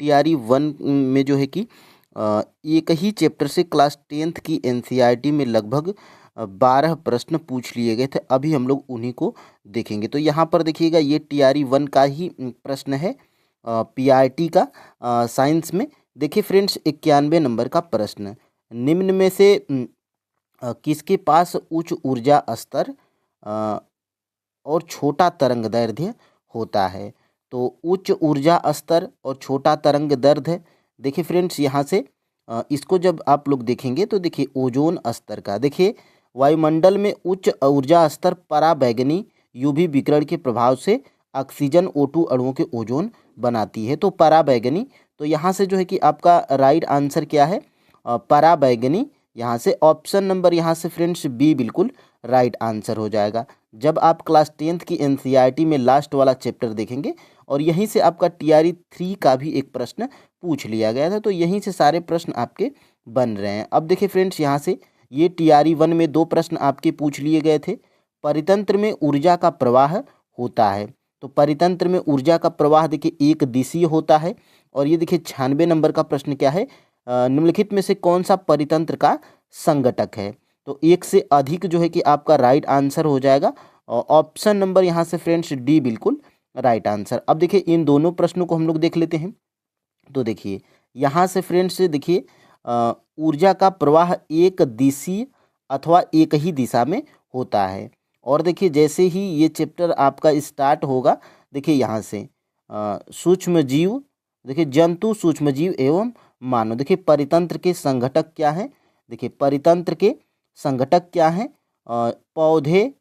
TRE 1 में जो है कि एक ही चैप्टर से क्लास 10th की एनसीईआरटी में लगभग 12 प्रश्न पूछ लिए गए थे। अभी हम लोग उन्हीं को देखेंगे। तो यहाँ पर देखिएगा, ये टीआरई 1 का ही प्रश्न है, पीआरटी का साइंस में। देखिए फ्रेंड्स, 91 नंबर का प्रश्न, निम्न में से किसके पास उच्च ऊर्जा स्तर और छोटा तरंग दैर्ध्य होता है? तो उच्च ऊर्जा स्तर और छोटा तरंग दैर्ध्य, देखिए फ्रेंड्स, यहाँ से इसको जब आप लोग देखेंगे तो देखिए ओजोन स्तर का, देखिए वायुमंडल में उच्च ऊर्जा स्तर पराबैंगनी यूवी विकिरण के प्रभाव से ऑक्सीजन O2 अणुओं के ओजोन बनाती है। तो पराबैंगनी, तो यहाँ से जो है कि आपका राइट आंसर क्या है? पराबैंगनी। यहाँ से ऑप्शन नंबर यहाँ से फ्रेंड्स बी बिल्कुल राइट आंसर हो जाएगा। जब आप क्लास 10th की एनसीईआरटी में लास्ट वाला चैप्टर देखेंगे और यहीं से आपका टीआरई 3 का भी एक प्रश्न पूछ लिया गया था, तो यहीं से सारे प्रश्न आपके बन रहे हैं। अब देखिए फ्रेंड्स, यहाँ से ये टीआरई 1 में 2 प्रश्न आपके पूछ लिए गए थे। परितंत्र में ऊर्जा का प्रवाह होता है, तो परितंत्र में ऊर्जा का प्रवाह देखिए एक दिशीय होता है। और ये देखिए 96 नंबर का प्रश्न क्या है? निम्नलिखित में से कौन सा परितंत्र का संघटक है? तो एक से अधिक जो है कि आपका राइट आंसर हो जाएगा। और ऑप्शन नंबर यहाँ से फ्रेंड्स डी बिल्कुल राइट आंसर। अब देखिए इन दोनों प्रश्नों को हम लोग देख लेते हैं। तो देखिए यहाँ से फ्रेंड्स देखिए, ऊर्जा का प्रवाह एक दिशीय अथवा एक ही दिशा में होता है। और देखिए जैसे ही ये चैप्टर आपका स्टार्ट होगा, देखिए यहाँ से सूक्ष्म जीव, देखिए जंतु, सूक्ष्म जीव एवं मानव। देखिए परितंत्र के संघटक क्या हैं? देखिए परितंत्र के संघटक क्या हैं? पौधे,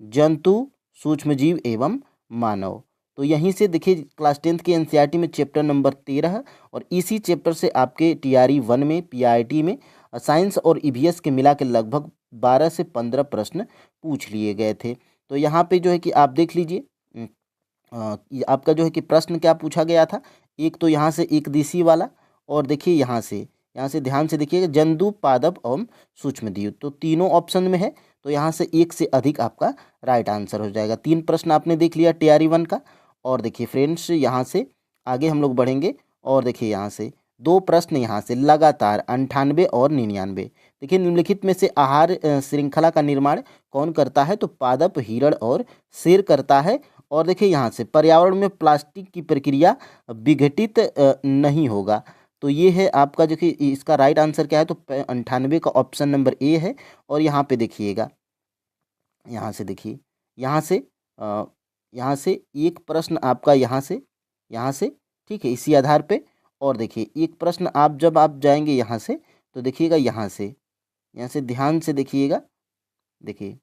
जंतु, सूक्ष्मजीव एवं मानव। तो यहीं से देखिए क्लास 10th की एनसीईआरटी में चैप्टर नंबर 13 और इसी चैप्टर से आपके टीआरई 1 में, पीआरटी में साइंस और ईवीएस के मिला के लगभग 12 से 15 प्रश्न पूछ लिए गए थे। तो यहाँ पे जो है कि आप देख लीजिए, ये आपका जो है कि प्रश्न क्या पूछा गया था। एक तो यहाँ से एक दिशी वाला, और देखिए यहाँ से ध्यान से देखिएगा, जंतु, पादप एवं सूक्ष्मजीव। तो तीनों ऑप्शन में है, तो यहाँ से एक से अधिक आपका राइट आंसर हो जाएगा। 3 प्रश्न आपने देख लिया टीआरई 1 का। और देखिए फ्रेंड्स, यहाँ से आगे हम लोग बढ़ेंगे और देखिए यहाँ से 2 प्रश्न यहाँ से लगातार 98 और 99। देखिए निम्नलिखित में से आहार श्रृंखला का निर्माण कौन करता है? तो पादप, हिरण और शेर करता है। और देखिए यहाँ से पर्यावरण में प्लास्टिक की प्रक्रिया विघटित नहीं होगा। तो ये है आपका, देखिए इसका राइट आंसर क्या है? तो 98 का ऑप्शन नंबर ए है। और यहाँ पे देखिएगा, यहाँ से देखिए, यहाँ से यहाँ से एक प्रश्न आपका यहाँ से ठीक है, इसी आधार पे। और देखिए एक प्रश्न आप जब आप जाएंगे यहाँ से, तो देखिएगा यहाँ से ध्यान से देखिएगा। देखिए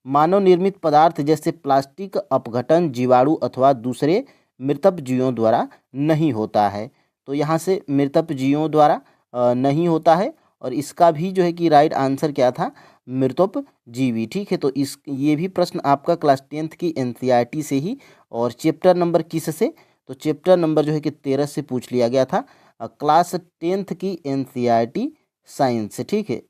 मानव निर्मित पदार्थ जैसे प्लास्टिक अपघटन जीवाणु अथवा दूसरे मृतक जीवों द्वारा नहीं होता है। तो यहाँ से मृतक जीवों द्वारा नहीं होता है। और इसका भी जो है कि राइट आंसर क्या था? मृतक जीवी। ठीक है, तो इस ये भी प्रश्न आपका क्लास 10th की एनसीईआरटी से ही, और चैप्टर नंबर किस से? तो चैप्टर नंबर जो है कि 13 से पूछ लिया गया था, क्लास 10th की एनसीईआरटी साइंस से। ठीक है,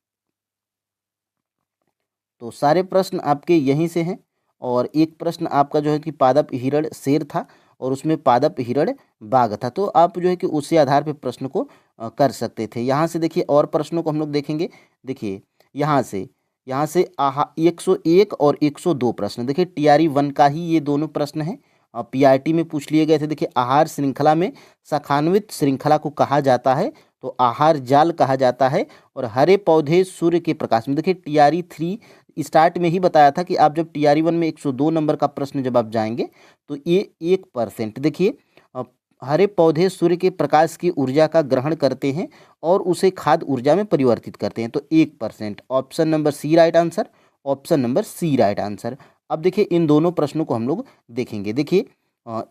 तो सारे प्रश्न आपके यहीं से हैं। और एक प्रश्न आपका जो है कि पादप हिरण शेर था, और उसमें पादप हिरण बाघ था। तो आप जो है कि उसी आधार पे प्रश्न को कर सकते थे। यहाँ से देखिए और प्रश्नों को हम लोग देखेंगे। देखिए यहाँ से 101 और 102 प्रश्न, देखिए टीआरई 1 का ही ये दोनों प्रश्न हैं, पीआरटी में पूछ लिए गए थे। देखिए आहार श्रृंखला में शाखान्वित श्रृंखला को कहा जाता है, तो आहार जाल कहा जाता है। और हरे पौधे सूर्य के प्रकाश में, देखिए टीआरई 3 स्टार्ट में ही बताया था कि आप जब टीआरई 1 में 102 नंबर का प्रश्न जब आप जाएंगे, तो ये 1%, देखिए हरे पौधे सूर्य के प्रकाश की ऊर्जा का ग्रहण करते हैं और उसे खाद्य ऊर्जा में परिवर्तित करते हैं। तो 1%, option number C right answer, option number C right answer. अब देखिए इन दोनों प्रश्नों को हम लोग देखेंगे। देखिए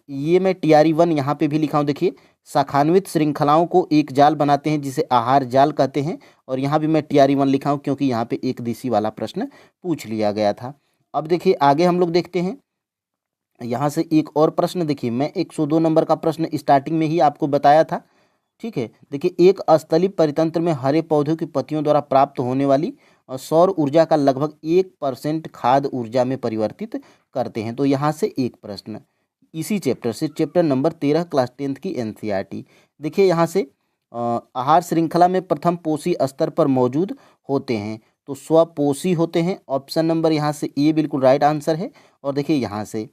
ये मैं टीआरई 1 यहाँ पे भी लिखा हूँ। देखिए शाखान्वित श्रृंखलाओं को एक जाल बनाते हैं जिसे आहार जाल कहते हैं। और यहाँ भी मैं टीआरई 1 लिखा हूँ क्योंकि यहाँ पे एक दिशी वाला प्रश्न पूछ लिया गया था। अब देखिए आगे हम लोग देखते हैं, यहाँ से एक और प्रश्न। देखिए मैं 102 नंबर का प्रश्न स्टार्टिंग में ही आपको बताया था। ठीक है, देखिए एक स्थलीय परितंत्र में हरे पौधों की पत्तियों द्वारा प्राप्त होने वाली सौर ऊर्जा का लगभग 1% खाद्य ऊर्जा में परिवर्तित करते हैं। तो यहाँ से एक प्रश्न, इसी चैप्टर से, चैप्टर नंबर 13 क्लास 10th की एनसीईआरटी। देखिए यहाँ से आहार श्रृंखला में प्रथम पोषी स्तर पर मौजूद होते हैं, तो स्वपोषी होते हैं। ऑप्शन नंबर यहाँ से ए बिल्कुल राइट आंसर है। और देखिए यहाँ से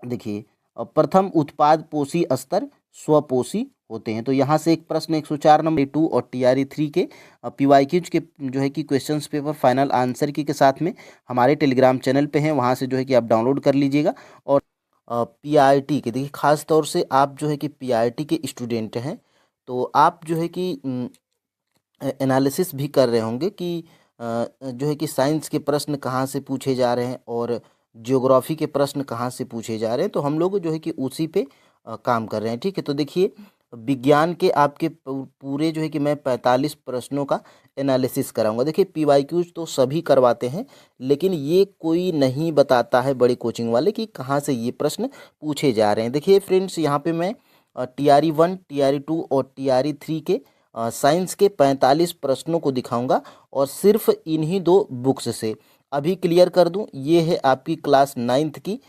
देखिए प्रथम उत्पाद पोषी स्तर स्वपोषी होते हैं। तो यहाँ से एक प्रश्न 104 नंबर 2 और टीआरई 3 के पीवाईक्यूज के जो है कि क्वेश्चंस पेपर फाइनल आंसर की के साथ में हमारे टेलीग्राम चैनल पे हैं, वहाँ से जो है कि आप डाउनलोड कर लीजिएगा। और पीआईटी के देखिए खास तौर से आप जो है कि पीआईटी के स्टूडेंट हैं, तो आप जो है कि एनालिसिस भी कर रहे होंगे कि जो है कि साइंस के प्रश्न कहाँ से पूछे जा रहे हैं और ज्योग्राफी के प्रश्न कहाँ से पूछे जा रहे हैं, तो हम लोग जो है कि उसी पे काम कर रहे हैं। ठीक है, तो देखिए विज्ञान के आपके पूरे जो है कि मैं 45 प्रश्नों का एनालिसिस कराऊंगा। देखिए पीवाईक्यूज तो सभी करवाते हैं, लेकिन ये कोई नहीं बताता है बड़ी कोचिंग वाले कि कहाँ से ये प्रश्न पूछे जा रहे हैं। देखिए फ्रेंड्स, यहाँ पे मैं टीआरई 1, टीआरई 2 और टीआरई 3 के साइंस के 45 प्रश्नों को दिखाऊंगा, और सिर्फ इन्हीं 2 बुक्स से। अभी क्लियर कर दूं, ये है आपकी क्लास 9th की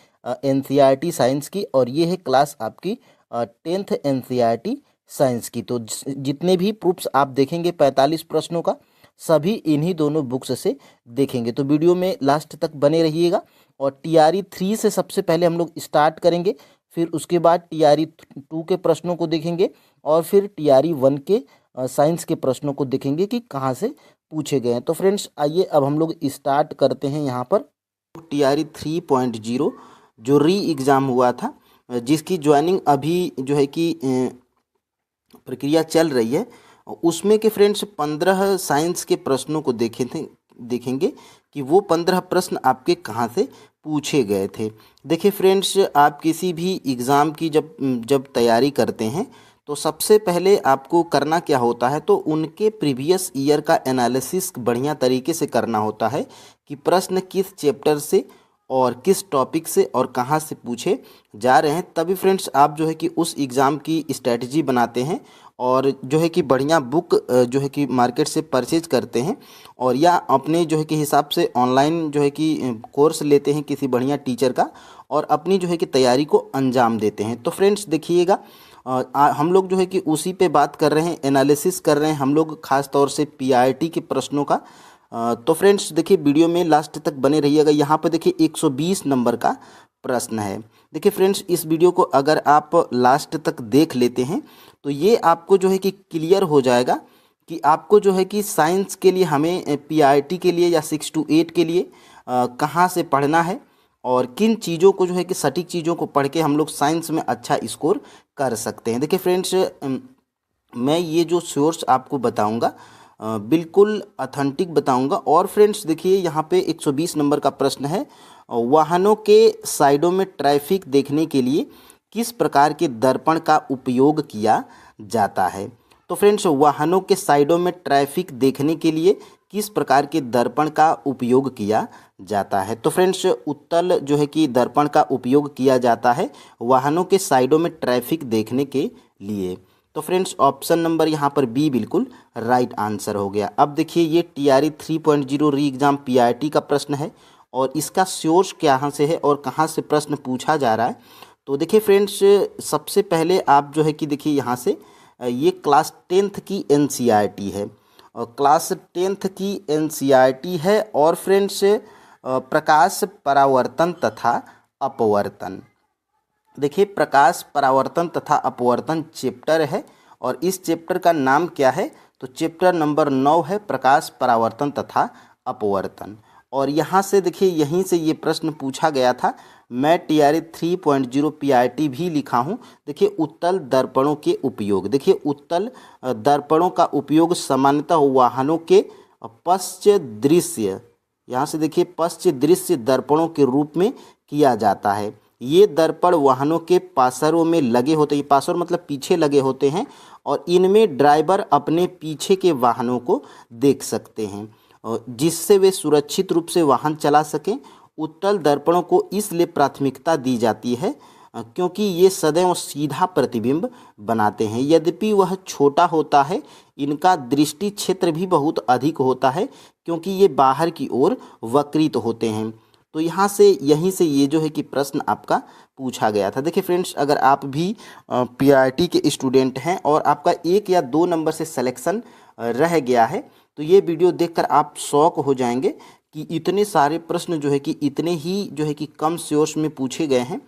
एनसीईआरटी साइंस की, और ये है क्लास आपकी 10th एनसीईआरटी साइंस की। तो जितने भी प्रूफ्स आप देखेंगे 45 प्रश्नों का, सभी इन्हीं दोनों बुक्स से देखेंगे। तो वीडियो में लास्ट तक बने रहिएगा। और टीआरई 3 से सबसे पहले हम लोग स्टार्ट करेंगे, फिर उसके बाद टीआरई 2 के प्रश्नों को देखेंगे, और फिर टीआरई 1 के साइंस के प्रश्नों को देखेंगे कि कहाँ से पूछे गए हैं। तो फ्रेंड्स आइए अब हम लोग स्टार्ट करते हैं। यहाँ पर टीआरई 3.0 जो री एग्ज़ाम हुआ था, जिसकी ज्वाइनिंग अभी जो है कि प्रक्रिया चल रही है, उसमें के फ्रेंड्स 15 साइंस के प्रश्नों को देखेंगे कि वो 15 प्रश्न आपके कहाँ से पूछे गए थे। देखिए फ्रेंड्स, आप किसी भी एग्ज़ाम की जब तैयारी करते हैं, तो सबसे पहले आपको करना क्या होता है, तो उनके प्रीवियस ईयर का एनालिसिस बढ़िया तरीके से करना होता है कि प्रश्न किस चैप्टर से और किस टॉपिक से और कहाँ से पूछे जा रहे हैं। तभी फ्रेंड्स आप जो है कि उस एग्ज़ाम की स्ट्रेटजी बनाते हैं, और जो है कि बढ़िया बुक जो है कि मार्केट से परचेज करते हैं, और या अपने जो है कि हिसाब से ऑनलाइन जो है कि कोर्स लेते हैं किसी बढ़िया टीचर का, और अपनी जो है कि तैयारी को अंजाम देते हैं। तो फ्रेंड्स देखिएगा, हम लोग जो है कि उसी पे बात कर रहे हैं, एनालिसिस कर रहे हैं हम लोग, खास तौर से पीआईटी के प्रश्नों का। तो फ्रेंड्स देखिए वीडियो में लास्ट तक बने रहिएगा। यहाँ पर देखिए 120 नंबर का प्रश्न है। देखिए फ्रेंड्स, इस वीडियो को अगर आप लास्ट तक देख लेते हैं, तो ये आपको जो है कि क्लियर हो जाएगा कि आपको जो है कि साइंस के लिए हमें पीआईटी के लिए या 6 to 8 के लिए कहाँ से पढ़ना है, और किन चीज़ों को जो है कि सटीक चीज़ों को पढ़ के हम लोग साइंस में अच्छा स्कोर कर सकते हैं। देखिए फ्रेंड्स, मैं ये जो सोर्स आपको बताऊंगा बिल्कुल ऑथेंटिक बताऊंगा। और फ्रेंड्स देखिए यहाँ पे 120 नंबर का प्रश्न है, वाहनों के साइडों में ट्रैफिक देखने के लिए किस प्रकार के दर्पण का उपयोग किया जाता है। तो फ्रेंड्स, वाहनों के साइडों में ट्रैफिक देखने के लिए किस प्रकार के दर्पण का उपयोग किया जाता है। तो फ्रेंड्स, उत्तल जो है कि दर्पण का उपयोग किया जाता है वाहनों के साइडों में ट्रैफिक देखने के लिए। तो फ्रेंड्स ऑप्शन नंबर यहाँ पर बी बिल्कुल राइट आंसर हो गया। अब देखिए ये टीआरई 3.0 री एग्ज़ाम पीआईटी का प्रश्न है, और इसका सोर्स कहाँ से है और कहाँ से प्रश्न पूछा जा रहा है। तो देखिए फ्रेंड्स, सबसे पहले आप जो है कि देखिए यहाँ से ये क्लास 10th की एनसीईआरटी है, और क्लास 10th की एनसीईआरटी है। और फ्रेंड्स प्रकाश परावर्तन तथा अपवर्तन, देखिए प्रकाश परावर्तन तथा अपवर्तन चैप्टर है, और इस चैप्टर का नाम क्या है, तो चैप्टर नंबर 9 है प्रकाश परावर्तन तथा अपवर्तन। और यहाँ से देखिए यहीं से ये प्रश्न पूछा गया था। मैं टीआरई 3.0 पीआईटी भी लिखा हूँ। देखिए उत्तल दर्पणों के उपयोग, देखिए उत्तल दर्पणों का उपयोग सामान्यतः वाहनों के पश्च दृश्य, यहाँ से देखिए पश्च दृश्य दर्पणों के रूप में किया जाता है। ये दर्पण वाहनों के पासरों में लगे होते हैं, पासर मतलब पीछे लगे होते हैं, और इनमें ड्राइवर अपने पीछे के वाहनों को देख सकते हैं, जिससे वे सुरक्षित रूप से वाहन चला सकें। उत्तल दर्पणों को इसलिए प्राथमिकता दी जाती है क्योंकि ये सदैव सीधा प्रतिबिंब बनाते हैं। यद्यपि वह छोटा होता है, इनका दृष्टि क्षेत्र भी बहुत अधिक होता है, क्योंकि ये बाहर की ओर वक्रित होते हैं। तो यहाँ से यहीं से ये जो है कि प्रश्न आपका पूछा गया था। देखिए फ्रेंड्स, अगर आप भी पीआईटी के स्टूडेंट हैं और आपका 1 या 2 नंबर से सिलेक्शन रह गया है, तो ये वीडियो देखकर आप शॉक हो जाएंगे कि इतने सारे प्रश्न जो है कि इतने ही जो है कि कम सोर्स में पूछे गए हैं।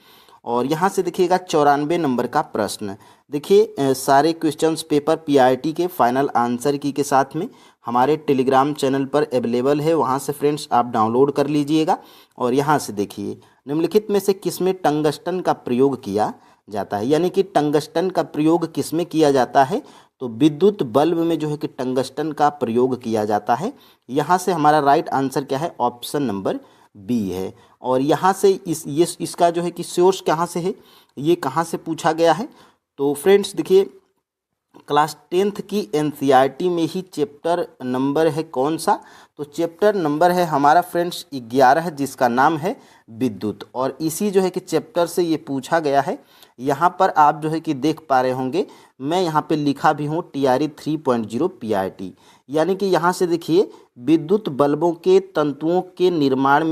और यहाँ से देखिएगा 94 नंबर का प्रश्न। देखिए सारे क्वेश्चंस पेपर पीआईटी के फाइनल आंसर की के साथ में हमारे टेलीग्राम चैनल पर अवेलेबल है, वहाँ से फ्रेंड्स आप डाउनलोड कर लीजिएगा। और यहाँ से देखिए, निम्नलिखित में से किसमें टंगस्टन का प्रयोग किया जाता है, यानी कि टंगस्टन का प्रयोग किसमें किया जाता है, तो विद्युत बल्ब में जो है कि टंगस्टन का प्रयोग किया जाता है। यहाँ से हमारा राइट आंसर क्या है, ऑप्शन नंबर बी है। और यहाँ से इसका जो है कि सोर्स कहाँ से है, ये कहाँ से पूछा गया है, तो फ्रेंड्स देखिए क्लास 10th की एनसीईआरटी में ही चैप्टर नंबर है कौन सा, तो चैप्टर नंबर है हमारा फ्रेंड्स 11, जिसका नाम है विद्युत। और इसी जो है कि चैप्टर से ये पूछा गया है। यहाँ पर आप जो है कि देख पा रहे होंगे, मैं यहाँ पे लिखा भी हूँ TRE 3.0 PRT, यानी कि यहाँ से देखिए विद्युत बल्बों के तंतुओं के निर्माण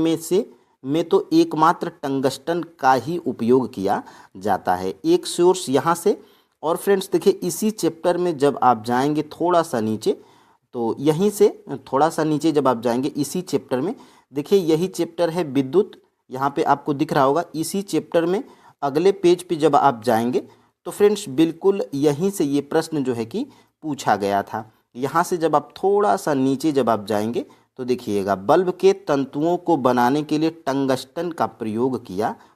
में तो एकमात्र टंगस्टन का ही उपयोग किया जाता है। एक सोर्स यहाँ से। और फ्रेंड्स देखिए इसी चैप्टर में जब आप जाएंगे थोड़ा सा नीचे, तो यहीं से थोड़ा सा नीचे जब आप जाएंगे इसी चैप्टर में, देखिए यही चैप्टर है विद्युत, यहाँ पे आपको दिख रहा होगा। इसी चैप्टर में अगले पेज पे जब आप जाएंगे तो फ्रेंड्स बिल्कुल यहीं से ये प्रश्न जो है कि पूछा गया था। यहाँ से जब आप थोड़ा सा नीचे जब आप जाएंगे तो देखिएगा, बल्ब के तंतुओं को बनाने के लिए टंगस्टन का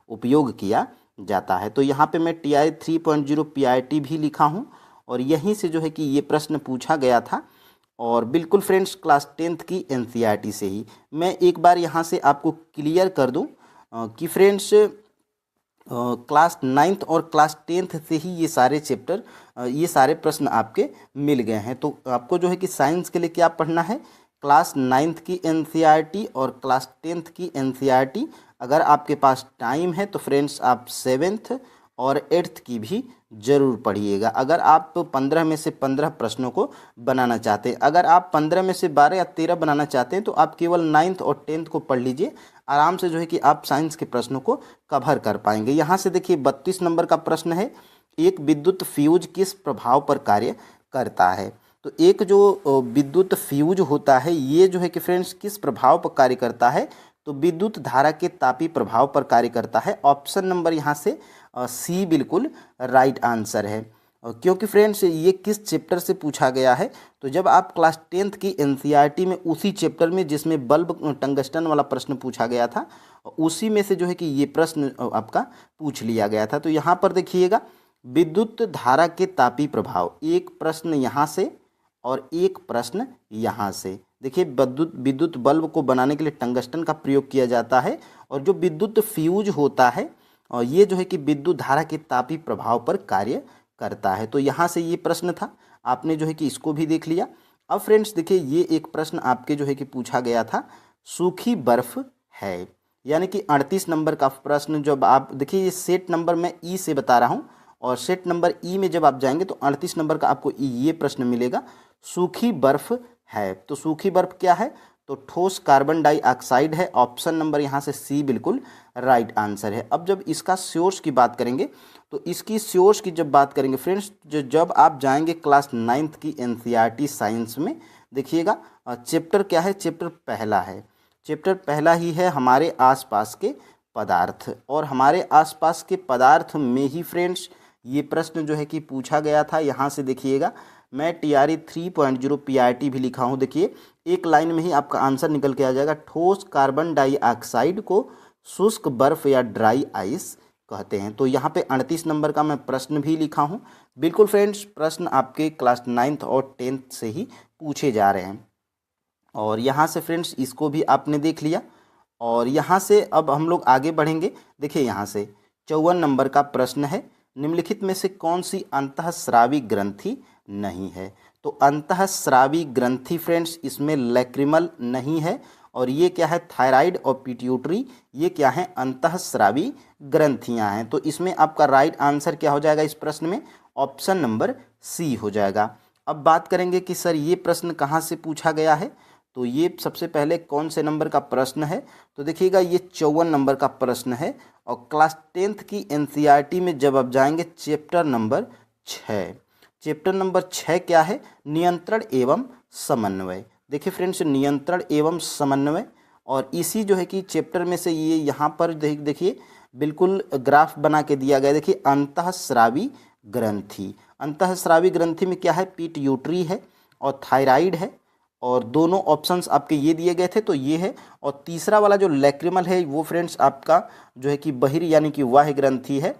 उपयोग किया जाता है। तो यहाँ पे मैं TRE 3.0 PRT भी लिखा हूँ, और यहीं से जो है कि ये प्रश्न पूछा गया था। और बिल्कुल फ्रेंड्स क्लास 10th की एनसीईआरटी से ही। मैं एक बार यहाँ से आपको क्लियर कर दूँ कि फ्रेंड्स क्लास 9th और क्लास 10th से ही ये सारे चैप्टर, ये सारे प्रश्न आपके मिल गए हैं। तो आपको जो है कि साइंस के लिए क्या पढ़ना है, क्लास 9th की एनसीईआरटी और क्लास 10th की एनसीईआरटी। अगर आपके पास टाइम है तो फ्रेंड्स आप 7th और 8th की भी ज़रूर पढ़िएगा। अगर आप 15 में से 15 प्रश्नों को बनाना चाहते हैं, अगर आप 15 में से 12 या 13 बनाना चाहते हैं, तो आप केवल 9th और 10th को पढ़ लीजिए। आराम से जो है कि आप साइंस के प्रश्नों को कवर कर पाएंगे। यहाँ से देखिए 32 नंबर का प्रश्न है, एक विद्युत फ्यूज किस प्रभाव पर कार्य करता है। तो एक जो विद्युत फ्यूज होता है, ये जो है कि फ्रेंड्स किस प्रभाव पर कार्य करता है, तो विद्युत धारा के तापी प्रभाव पर कार्य करता है। ऑप्शन नंबर यहाँ से सी बिल्कुल राइट आंसर है। क्योंकि फ्रेंड्स ये किस चैप्टर से पूछा गया है, तो जब आप क्लास 10th की एनसीईआरटी में उसी चैप्टर में जिसमें बल्ब टंगस्टन वाला प्रश्न पूछा गया था, उसी में से जो है कि ये प्रश्न आपका पूछ लिया गया था। तो यहाँ पर देखिएगा, विद्युत धारा के तापी प्रभाव, एक प्रश्न यहाँ से और एक प्रश्न यहाँ से। देखिए विद्युत बल्ब को बनाने के लिए टंगस्टन का प्रयोग किया जाता है, और जो विद्युत फ्यूज होता है और ये जो है कि विद्युत धारा के तापी प्रभाव पर कार्य करता है। तो यहाँ से ये प्रश्न था, आपने जो है कि इसको भी देख लिया। अब फ्रेंड्स देखिए ये एक प्रश्न आपके जो है कि पूछा गया था, सूखी बर्फ है, यानी कि 38 नंबर का प्रश्न। जब आप देखिए ये सेट नंबर मैं ई से बता रहा हूँ, और सेट नंबर ई में जब आप जाएंगे तो 38 नंबर का आपको ये प्रश्न मिलेगा, सूखी बर्फ है। तो सूखी बर्फ क्या है, तो ठोस कार्बन डाइऑक्साइड है। ऑप्शन नंबर यहाँ से सी बिल्कुल राइट आंसर है। अब जब इसका सोर्स की बात करेंगे, तो इसकी सोर्स की जब बात करेंगे फ्रेंड्स, जब आप जाएंगे क्लास 9th की एनसीईआरटी साइंस में, देखिएगा चैप्टर क्या है, चैप्टर पहला है। चैप्टर पहला ही है हमारे आसपास के पदार्थ, और हमारे आसपास के पदार्थ में ही फ्रेंड्स ये प्रश्न जो है कि पूछा गया था। यहाँ से देखिएगा, मैं TRE 3.0 PRT भी लिखा हूँ। देखिए एक लाइन में ही आपका आंसर निकल के आ जाएगा, ठोस कार्बन डाइऑक्साइड को शुष्क बर्फ या ड्राई आइस कहते हैं। तो यहाँ पे 38 नंबर का मैं प्रश्न भी लिखा हूँ। बिल्कुल फ्रेंड्स प्रश्न आपके क्लास 9th और 10th से ही पूछे जा रहे हैं। और यहाँ से फ्रेंड्स इसको भी आपने देख लिया, और यहाँ से अब हम लोग आगे बढ़ेंगे। देखिए यहाँ से 54 नंबर का प्रश्न है, निम्नलिखित में से कौन सी अंतःस्रावी ग्रंथि नहीं है। तो अंतःस्रावी ग्रंथि फ्रेंड्स इसमें लैक्रिमल नहीं है, और ये क्या है, थायराइड और पिट्यूटरी, ये क्या है, अंतःस्रावी ग्रंथियां हैं। तो इसमें आपका राइट आंसर क्या हो जाएगा इस प्रश्न में, ऑप्शन नंबर सी हो जाएगा। अब बात करेंगे कि सर ये प्रश्न कहाँ से पूछा गया है, तो ये सबसे पहले कौन से नंबर का प्रश्न है? तो देखिएगा ये 54 नंबर का प्रश्न है। और क्लास 10th की एनसीईआरटी में जब आप जाएंगे चैप्टर नंबर 6, चैप्टर नंबर 6 क्या है? नियंत्रण एवं समन्वय। देखिए फ्रेंड्स, नियंत्रण एवं समन्वय। और इसी जो है कि चैप्टर में से ये यहाँ पर देखिए बिल्कुल ग्राफ बना के दिया गया। देखिए अंतःस्रावी ग्रंथि, अंतःस्रावी ग्रंथि में क्या है? पिट्यूटरी है और थायराइड है। और दोनों ऑप्शंस आपके ये दिए गए थे, तो ये है। और तीसरा वाला जो लैक्रिमल है वो फ्रेंड्स आपका जो है कि बहिर यानी कि बाह्य ग्रंथि है।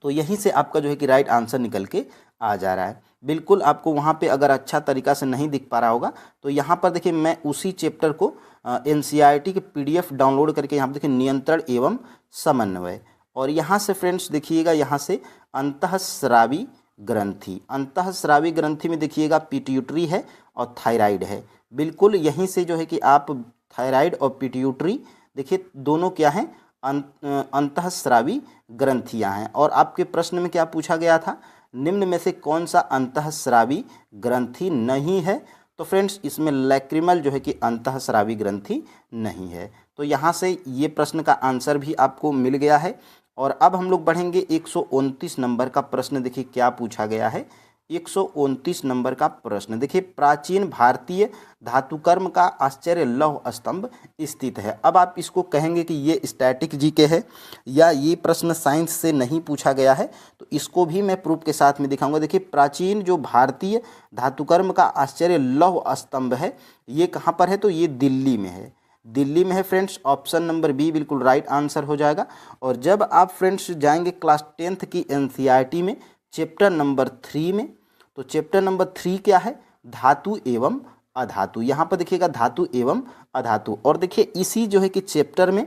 तो यहीं से आपका जो है कि राइट आंसर निकल के आ जा रहा है। बिल्कुल आपको वहाँ पे अगर अच्छा तरीका से नहीं दिख पा रहा होगा तो यहाँ पर देखिए मैं उसी चैप्टर को एनसीईआरटी के पीडीएफ डाउनलोड करके यहाँ पर देखिए नियंत्रण एवं समन्वय, और यहाँ से फ्रेंड्स देखिएगा यहाँ से अंतःस्रावी ग्रंथि, अंतःस्रावी ग्रंथि में देखिएगा पिट्यूटरी है और थायराइड है। बिल्कुल यहीं से जो है कि आप थायराइड और पिट्यूटरी देखिए दोनों क्या हैं? अंतःस्रावी ग्रंथियां हैं। और आपके प्रश्न में क्या पूछा गया था? निम्न में से कौन सा अंतःस्रावी ग्रंथि नहीं है? तो फ्रेंड्स इसमें लैक्रिमल जो है कि अंतःस्रावी ग्रंथि नहीं है। तो यहाँ से ये प्रश्न का आंसर भी आपको मिल गया है। और अब हम लोग बढ़ेंगे 129 नंबर का प्रश्न। देखिए क्या पूछा गया है? 129 नंबर का प्रश्न देखिए, प्राचीन भारतीय धातुकर्म का आश्चर्य लौह स्तंभ स्थित है। अब आप इसको कहेंगे कि ये स्टैटिक जीके है या ये प्रश्न साइंस से नहीं पूछा गया है, तो इसको भी मैं प्रूफ के साथ में दिखाऊंगा। देखिए प्राचीन जो भारतीय धातुकर्म का आश्चर्य लौह स्तंभ है ये कहाँ पर है? तो ये दिल्ली में है, दिल्ली में है फ्रेंड्स। ऑप्शन नंबर बी बिल्कुल राइट आंसर हो जाएगा। और जब आप फ्रेंड्स जाएंगे क्लास 10th की एनसीईआरटी में चैप्टर नंबर 3 में, तो चैप्टर नंबर 3 क्या है? धातु एवं अधातु। यहाँ पर देखिएगा धातु एवं अधातु। और देखिए इसी जो है कि चैप्टर में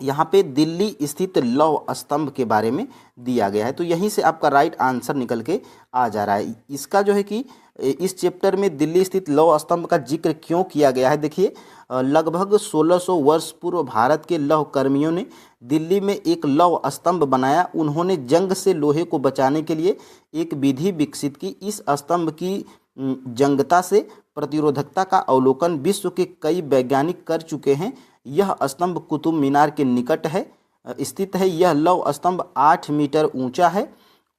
यहाँ पे दिल्ली स्थित लौह स्तंभ के बारे में दिया गया है। तो यहीं से आपका राइट आंसर निकल के आ जा रहा है। इसका जो है कि इस चैप्टर में दिल्ली स्थित लौह स्तंभ का जिक्र क्यों किया गया है? देखिए लगभग 1600 वर्ष पूर्व भारत के लौह कर्मियों ने दिल्ली में एक लौह स्तंभ बनाया। उन्होंने जंग से लोहे को बचाने के लिए एक विधि विकसित की। इस स्तंभ की जंगता से प्रतिरोधकता का अवलोकन विश्व के कई वैज्ञानिक कर चुके हैं। यह स्तंभ कुतुब मीनार के निकट है स्थित है। यह लौह स्तंभ 8 मीटर ऊंचा है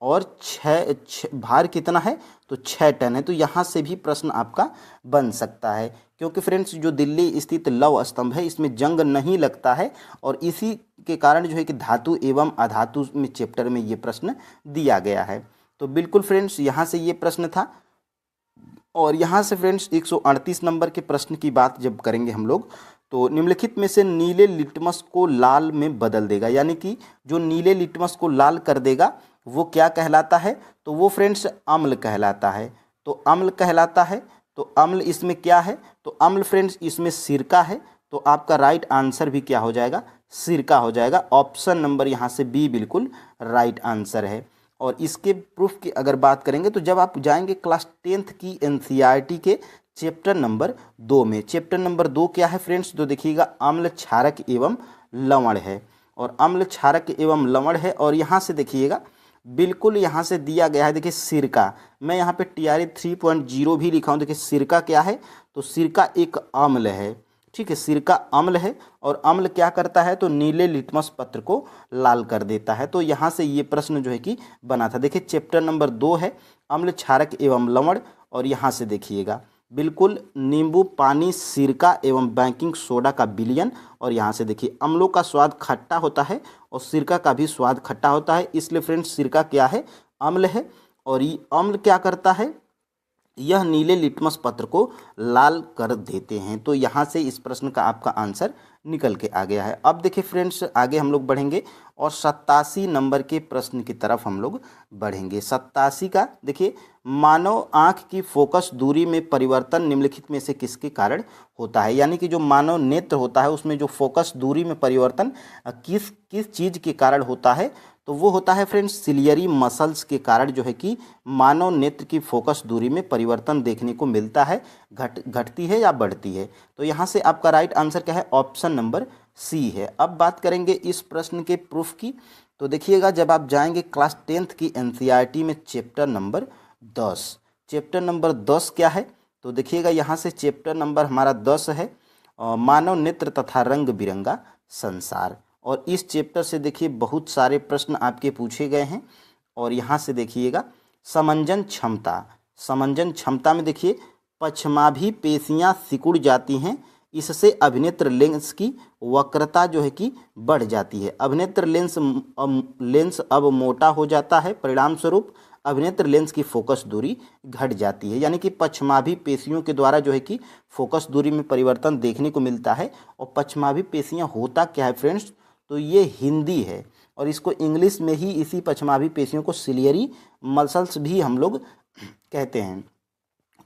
और भार कितना है? तो 6 टन है। तो यहाँ से भी प्रश्न आपका बन सकता है, क्योंकि फ्रेंड्स जो दिल्ली स्थित लौह स्तंभ है इसमें जंग नहीं लगता है, और इसी के कारण जो है कि धातु एवं अधातु में चैप्टर में ये प्रश्न दिया गया है। तो बिल्कुल फ्रेंड्स यहाँ से ये प्रश्न था। और यहाँ से फ्रेंड्स 138 नंबर के प्रश्न की बात जब करेंगे हम लोग, तो निम्नलिखित में से नीले लिटमस को लाल में बदल देगा, यानी कि जो नीले लिटमस को लाल कर देगा वो क्या कहलाता है? तो वो फ्रेंड्स अम्ल कहलाता है। तो अम्ल कहलाता है। तो अम्ल इसमें क्या है? तो अम्ल फ्रेंड्स इसमें सिरका है। तो आपका राइट आंसर भी क्या हो जाएगा? सिरका हो जाएगा। ऑप्शन नंबर यहाँ से बी बिल्कुल राइट आंसर है। और इसके प्रूफ की अगर बात करेंगे तो जब आप जाएंगे क्लास 10th की एनसीईआरटी के चैप्टर नंबर 2 में, चैप्टर नंबर 2 क्या है फ्रेंड्स? तो देखिएगा अम्ल क्षारक एवं लवण है। और अम्ल क्षारक एवं लवण है। और यहाँ से देखिएगा बिल्कुल यहाँ से दिया गया है। देखिए सिरका, मैं यहाँ पे TRE 3.0 भी लिखा हूँ। देखिए सिरका क्या है? तो सिरका एक अम्ल है, ठीक है, सिरका अम्ल है। और अम्ल क्या करता है? तो नीले लिटमस पत्र को लाल कर देता है। तो यहाँ से ये प्रश्न जो है कि बना था। देखिए चैप्टर नंबर 2 है अम्ल क्षारक एवं लवण। और यहाँ से देखिएगा बिल्कुल नींबू पानी सिरका एवं बेकिंग सोडा का विलयन। और यहाँ से देखिए अम्लों का स्वाद खट्टा होता है और सिरका का भी स्वाद खट्टा होता है, इसलिए फ्रेंड्स सिरका क्या है? अम्ल है। और ये अम्ल क्या करता है? यह नीले लिटमस पत्र को लाल कर देते हैं। तो यहाँ से इस प्रश्न का आपका आंसर निकल के आ गया है। अब देखिए फ्रेंड्स आगे हम लोग बढ़ेंगे और 87 नंबर के प्रश्न की तरफ हम लोग बढ़ेंगे। 87 का देखिए, मानव आँख की फोकस दूरी में परिवर्तन निम्नलिखित में से किसके कारण होता है? यानी कि जो मानव नेत्र होता है उसमें जो फोकस दूरी में परिवर्तन किस किस चीज़ के कारण होता है? तो वो होता है फ्रेंड्स सिलियरी मसल्स के कारण जो है कि मानव नेत्र की फोकस दूरी में परिवर्तन देखने को मिलता है, घटती है या बढ़ती है। तो यहाँ से आपका राइट आंसर क्या है? ऑप्शन नंबर सी है। अब बात करेंगे इस प्रश्न के प्रूफ की। तो देखिएगा जब आप जाएंगे क्लास 10th की एनसीईआरटी में चैप्टर नंबर 10, चैप्टर नंबर 10 क्या है? तो देखिएगा यहाँ से चैप्टर नंबर हमारा 10 है, मानव नेत्र तथा रंग बिरंगा संसार। और इस चैप्टर से देखिए बहुत सारे प्रश्न आपके पूछे गए हैं। और यहाँ से देखिएगा समंजन क्षमता, समंजन क्षमता में देखिए पश्चमाभी पेशियां सिकुड़ जाती हैं, इससे अभिनेत्र लेंस की वक्रता जो है कि बढ़ जाती है। अभिनेत्र लेंस अब मोटा हो जाता है, परिणाम स्वरूप अभिनेत्र लेंस की फोकस दूरी घट जाती है। यानी कि पश्चमाभी पेशियों के द्वारा जो है कि फोकस दूरी में परिवर्तन देखने को मिलता है। और पश्चमाभी पेशियां होता क्या है फ्रेंड्स, तो ये हिंदी है और इसको इंग्लिश में ही इसी पश्चमाभी पेशियों को सिलियरी मसल्स भी हम लोग कहते हैं।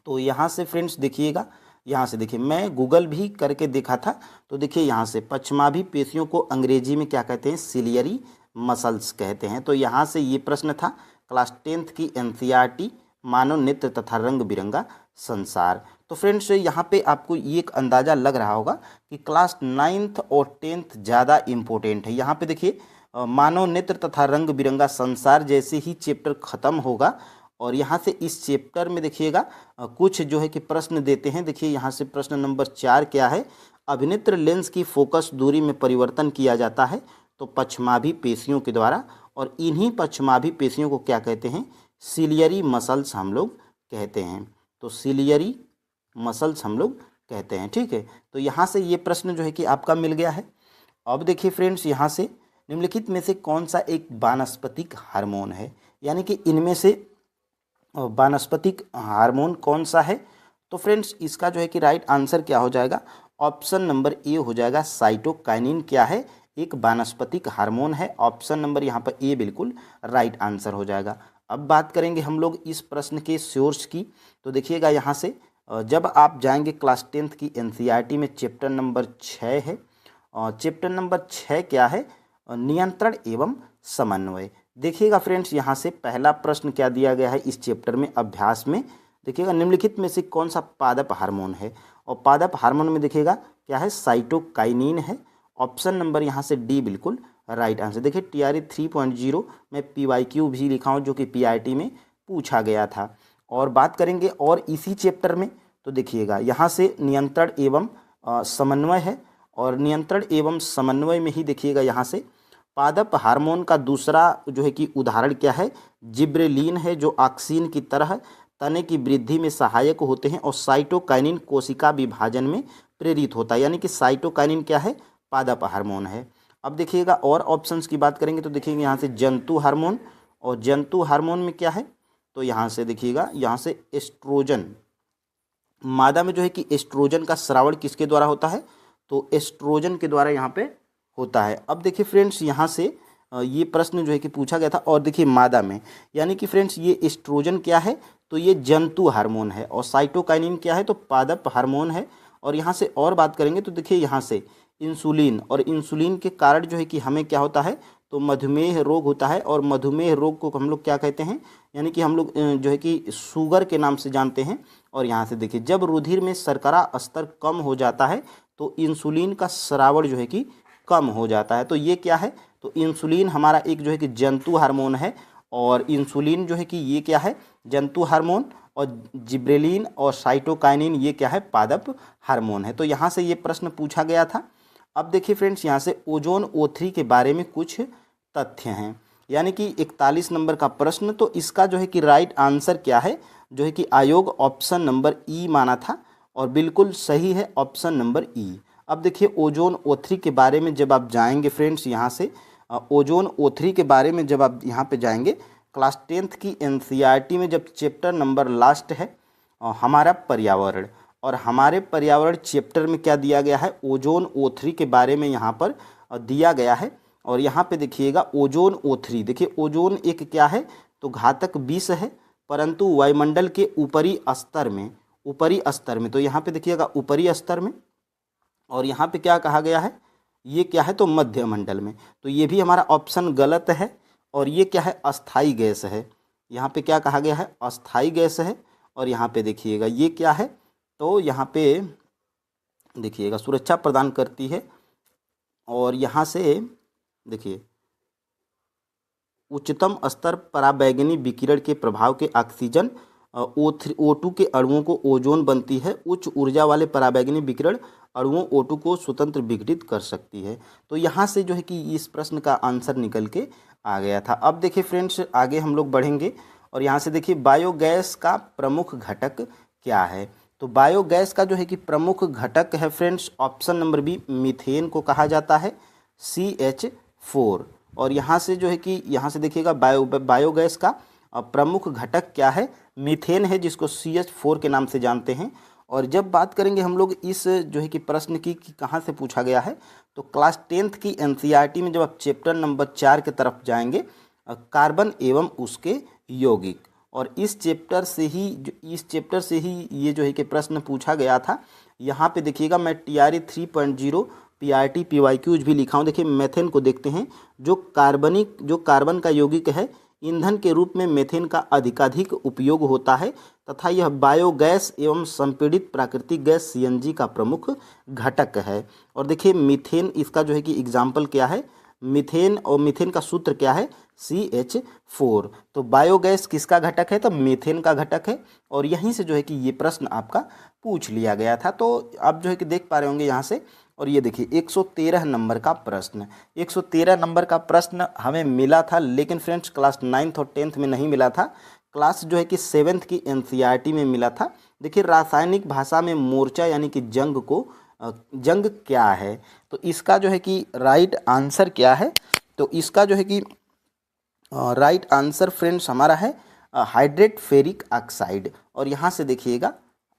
तो यहाँ से फ्रेंड्स देखिएगा, यहाँ से देखिए मैं गूगल भी करके देखा था, तो देखिए यहाँ से पश्चमाभी पेशियों को अंग्रेजी में क्या कहते हैं, सिलियरी मसल्स कहते हैं। तो यहाँ से ये प्रश्न था क्लास 10th की एनसीईआरटी मानव नेत्र तथा रंग बिरंगा संसार। तो फ्रेंड्स यहाँ पे आपको ये एक अंदाज़ा लग रहा होगा कि क्लास 9th और 10th ज़्यादा इम्पोर्टेंट है। यहाँ पे देखिए मानव नेत्र तथा रंग बिरंगा संसार जैसे ही चैप्टर ख़त्म होगा और यहाँ से इस चैप्टर में देखिएगा कुछ जो है कि प्रश्न देते हैं। देखिए यहाँ से प्रश्न नंबर 4 क्या है, अभिनेत्र लेंस की फोकस दूरी में परिवर्तन किया जाता है तो पश्चमाभी पेशियों के द्वारा, और इन्हीं पश्चमाभी पेशियों को क्या कहते हैं, सिलियरी मसल्स हम लोग कहते हैं। तो सिलियरी मसल्स हम लोग कहते हैं, ठीक है। तो यहाँ से ये प्रश्न जो है कि आपका मिल गया है। अब देखिए फ्रेंड्स यहाँ से निम्नलिखित में से कौन सा एक वानस्पतिक हार्मोन है, यानी कि इनमें से वानस्पतिक हार्मोन कौन सा है। तो फ्रेंड्स इसका जो है कि राइट आंसर क्या हो जाएगा, ऑप्शन नंबर ए हो जाएगा, साइटोकाइनिन क्या है, एक वानस्पतिक हार्मोन है। ऑप्शन नंबर यहाँ पर ए बिल्कुल राइट आंसर हो जाएगा। अब बात करेंगे हम लोग इस प्रश्न के सोर्स की। तो देखिएगा यहाँ से जब आप जाएंगे क्लास 10th की एनसीईआरटी में चैप्टर नंबर 6 है, चैप्टर नंबर 6 क्या है, नियंत्रण एवं समन्वय। देखिएगा फ्रेंड्स यहाँ से पहला प्रश्न क्या दिया गया है इस चैप्टर में अभ्यास में, देखिएगा निम्नलिखित में से कौन सा पादप हार्मोन है, और पादप हार्मोन में देखिएगा क्या है, साइटोकाइनिन है। ऑप्शन नंबर यहाँ से डी बिल्कुल राइट आंसर। देखिए TRE 3.0 में PYQ भी लिखा हूँ जो कि PIT में पूछा गया था। और बात करेंगे और इसी चैप्टर में, तो देखिएगा यहाँ से नियंत्रण एवं समन्वय है, और नियंत्रण एवं समन्वय में ही देखिएगा यहाँ से पादप हार्मोन का दूसरा जो है कि उदाहरण क्या है, जिब्रेलिन है, जो ऑक्सिन की तरह तने की वृद्धि में सहायक होते हैं, और साइटोकाइनिन कोशिका विभाजन में प्रेरित होता है। यानी कि साइटोकाइनिन क्या है, पादप हार्मोन है। अब देखिएगा और ऑप्शंस की बात करेंगे तो देखिएगा यहाँ से जंतु हार्मोन, और जंतु हार्मोन में क्या है, तो यहाँ से देखिएगा यहाँ से एस्ट्रोजन, मादा में जो है कि एस्ट्रोजन का स्रावण किसके द्वारा होता है, तो एस्ट्रोजन के द्वारा यहाँ पे होता है। अब देखिए फ्रेंड्स यहाँ से ये प्रश्न जो है कि पूछा गया था, और देखिए मादा में, यानी कि फ्रेंड्स ये एस्ट्रोजन क्या है, तो ये जंतु हार्मोन है, और साइटोकाइनिन क्या है, तो पादप हार्मोन है। और यहाँ से और बात करेंगे तो देखिए यहाँ से इंसुलिन, और इंसुलिन के कारण जो है कि हमें क्या होता है, तो मधुमेह रोग होता है, और मधुमेह रोग को हम लोग क्या कहते हैं, यानी कि हम लोग जो है कि शुगर के नाम से जानते हैं। और यहाँ से देखिए जब रुधिर में शर्करा स्तर कम हो जाता है तो इंसुलिन का स्रावण जो है कि कम हो जाता है। तो ये क्या है, तो इंसुलिन हमारा एक जो है कि जंतु हार्मोन है, और इंसुलिन जो है कि ये क्या है, जंतु हार्मोन, और जिब्रेलिन और साइटोकाइनिन ये क्या है, पादप हार्मोन है। तो यहाँ से ये प्रश्न पूछा गया था। अब देखिए फ्रेंड्स यहाँ से ओजोन O3 के बारे में कुछ तथ्य हैं, यानी कि 41 नंबर का प्रश्न। तो इसका जो है कि राइट आंसर क्या है, जो है कि आयोग ऑप्शन नंबर ई माना था, और बिल्कुल सही है ऑप्शन नंबर ई। अब देखिए ओजोन O3 के बारे में जब आप जाएंगे फ्रेंड्स, यहाँ से ओजोन O3 के बारे में जब आप यहाँ पे जाएंगे क्लास 10th की एनसीईआरटी में, जब चैप्टर नंबर लास्ट है हमारा पर्यावरण, और हमारे पर्यावरण चैप्टर में क्या दिया गया है, ओजोन O3 के बारे में यहाँ पर दिया गया है। और यहाँ पे देखिएगा ओजोन O3, देखिए ओजोन एक क्या है, तो घातक विष है, परंतु वायुमंडल के ऊपरी स्तर में, तो यहाँ पे देखिएगा ऊपरी स्तर में, और यहाँ पे क्या कहा गया है, ये क्या है, तो मध्य मंडल में। तो ये भी हमारा ऑप्शन गलत है, और ये क्या है, अस्थाई गैस है। यहाँ पे क्या कहा गया है, अस्थाई गैस है। और यहाँ पे देखिएगा ये क्या है, तो यहाँ पे देखिएगा सुरक्षा प्रदान करती है, और यहाँ से देखिए उच्चतम स्तर पराबैंगनी विकिरण के प्रभाव के ऑक्सीजन O2 के अणुओं को ओजोन बनती है। उच्च ऊर्जा वाले पराबैंगनी विकिरण अणुओं O2 को स्वतंत्र विघटित कर सकती है। तो यहाँ से जो है कि इस प्रश्न का आंसर निकल के आ गया था। अब देखिए फ्रेंड्स, आगे हम लोग बढ़ेंगे और यहाँ से देखिए बायोगैस का प्रमुख घटक क्या है। तो बायोगैस का जो है कि प्रमुख घटक है friends, option number B, methane को कहा जाता है, CH4। और यहाँ से जो है कि यहाँ से देखिएगा बायोगैस का प्रमुख घटक क्या है, मीथेन है, जिसको CH4 के नाम से जानते हैं। और जब बात करेंगे हम लोग इस जो है कि प्रश्न की कि कहाँ से पूछा गया है, तो क्लास 10th की NCERT में जब आप चैप्टर नंबर 4 की तरफ जाएंगे, कार्बन एवं उसके यौगिक, और इस चैप्टर से ही ये जो है कि प्रश्न पूछा गया था। यहाँ पे देखिएगा मैं TRE 3.0 PRT PYQs भी लिखा हूँ। देखिए मेथेन को देखते हैं, जो कार्बन का यौगिक है, ईंधन के रूप में मेथेन का अधिकाधिक उपयोग होता है तथा यह बायोगैस एवं संपीड़ित प्राकृतिक गैस CNG का प्रमुख घटक है। और देखिए मीथेन, इसका जो है कि एग्जाम्पल क्या है, मीथेन, और मीथेन का सूत्र क्या है, CH4। तो बायोगैस किसका घटक है, तो मीथेन का घटक है। और यहीं से जो है कि ये प्रश्न आपका पूछ लिया गया था। तो आप जो है कि देख पा रहे होंगे यहाँ से। और ये देखिए 113 नंबर का प्रश्न, 113 नंबर का प्रश्न हमें मिला था, लेकिन फ्रेंड्स क्लास 9th और 10th में नहीं मिला था, क्लास जो है कि 7th की NCERT में मिला था। देखिए रासायनिक भाषा में मोर्चा यानी कि जंग क्या है, तो इसका जो है कि राइट आंसर क्या है, तो इसका जो है कि राइट आंसर फ्रेंड्स हमारा है हाइड्रेट फेरिक ऑक्साइड। और यहाँ से देखिएगा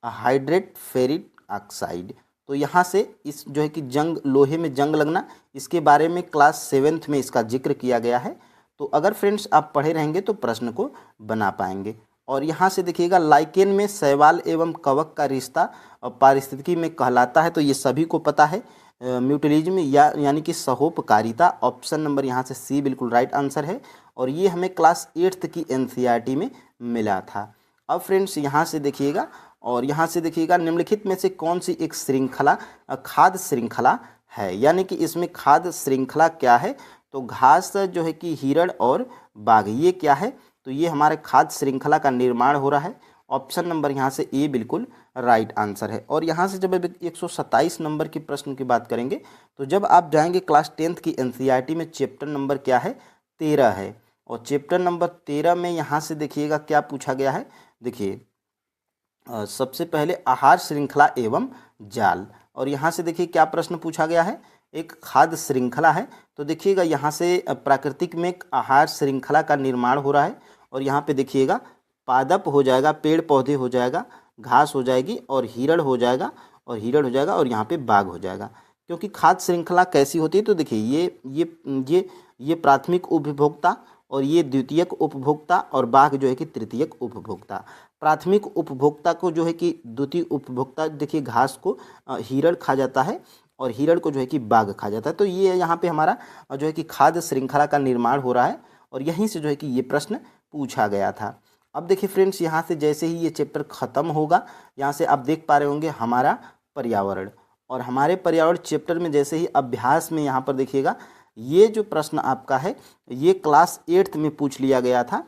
हाइड्रेट फेरिक ऑक्साइड। तो यहाँ से इस जो है कि लोहे में जंग लगना, इसके बारे में क्लास 7th में इसका जिक्र किया गया है। तो अगर फ्रेंड्स आप पढ़े रहेंगे तो प्रश्न को बना पाएंगे। और यहाँ से देखिएगा लाइकेन में शैवाल एवं कवक का रिश्ता पारिस्थितिकी में कहलाता है, तो ये सभी को पता है। म्यूटलिज्म यानी कि सहोपकारिता, ऑप्शन नंबर यहाँ से C बिल्कुल राइट आंसर है। और ये हमें क्लास 8th की NCERT में मिला था। अब फ्रेंड्स यहाँ से देखिएगा, और यहाँ से देखिएगा निम्नलिखित में से कौन सी एक श्रृंखला खाद्य श्रृंखला है, यानी कि इसमें खाद्य श्रृंखला क्या है, तो घास जो है कि हिरण और बाघ, ये क्या है, तो ये हमारे खाद्य श्रृंखला का निर्माण हो रहा है। ऑप्शन नंबर यहाँ से A बिल्कुल राइट आंसर है। और यहाँ से जब 127 नंबर के प्रश्न की बात करेंगे, तो जब आप जाएंगे क्लास 10th की NCERT में, चैप्टर नंबर क्या है, 13 है। और चैप्टर नंबर 13 में यहाँ से देखिएगा क्या पूछा गया है। देखिए सबसे पहले आहार श्रृंखला एवं जाल, और यहाँ से देखिए क्या प्रश्न पूछा गया है, एक खाद्य श्रृंखला है। तो देखिएगा यहाँ से प्राकृतिक में एक आहार श्रृंखला का निर्माण हो रहा है। और यहाँ पे देखिएगा पादप हो जाएगा, पेड़ पौधे हो जाएगा, घास हो जाएगी, और हिरण हो जाएगा, और यहाँ पे बाघ हो जाएगा। क्योंकि खाद्य श्रृंखला कैसी होती है, तो देखिए ये प्राथमिक उपभोक्ता, और ये द्वितीयक उपभोक्ता, और बाघ जो है कि तृतीयक उपभोक्ता। प्राथमिक उपभोक्ता को जो है कि द्वितीय उपभोक्ता, देखिए घास को हिरण खा जाता है, और हिरण को जो है कि बाघ खा जाता है। तो ये यहाँ पे हमारा जो है कि खाद्य श्रृंखला का निर्माण हो रहा है, और यहीं से जो है कि ये प्रश्न पूछा गया था। अब देखिए फ्रेंड्स यहाँ से जैसे ही ये चैप्टर ख़त्म होगा, यहाँ से आप देख पा रहे होंगे हमारा पर्यावरण, और हमारे पर्यावरण चैप्टर में जैसे ही अभ्यास में यहाँ पर देखिएगा, ये जो प्रश्न आपका है ये क्लास 8th में पूछ लिया गया था।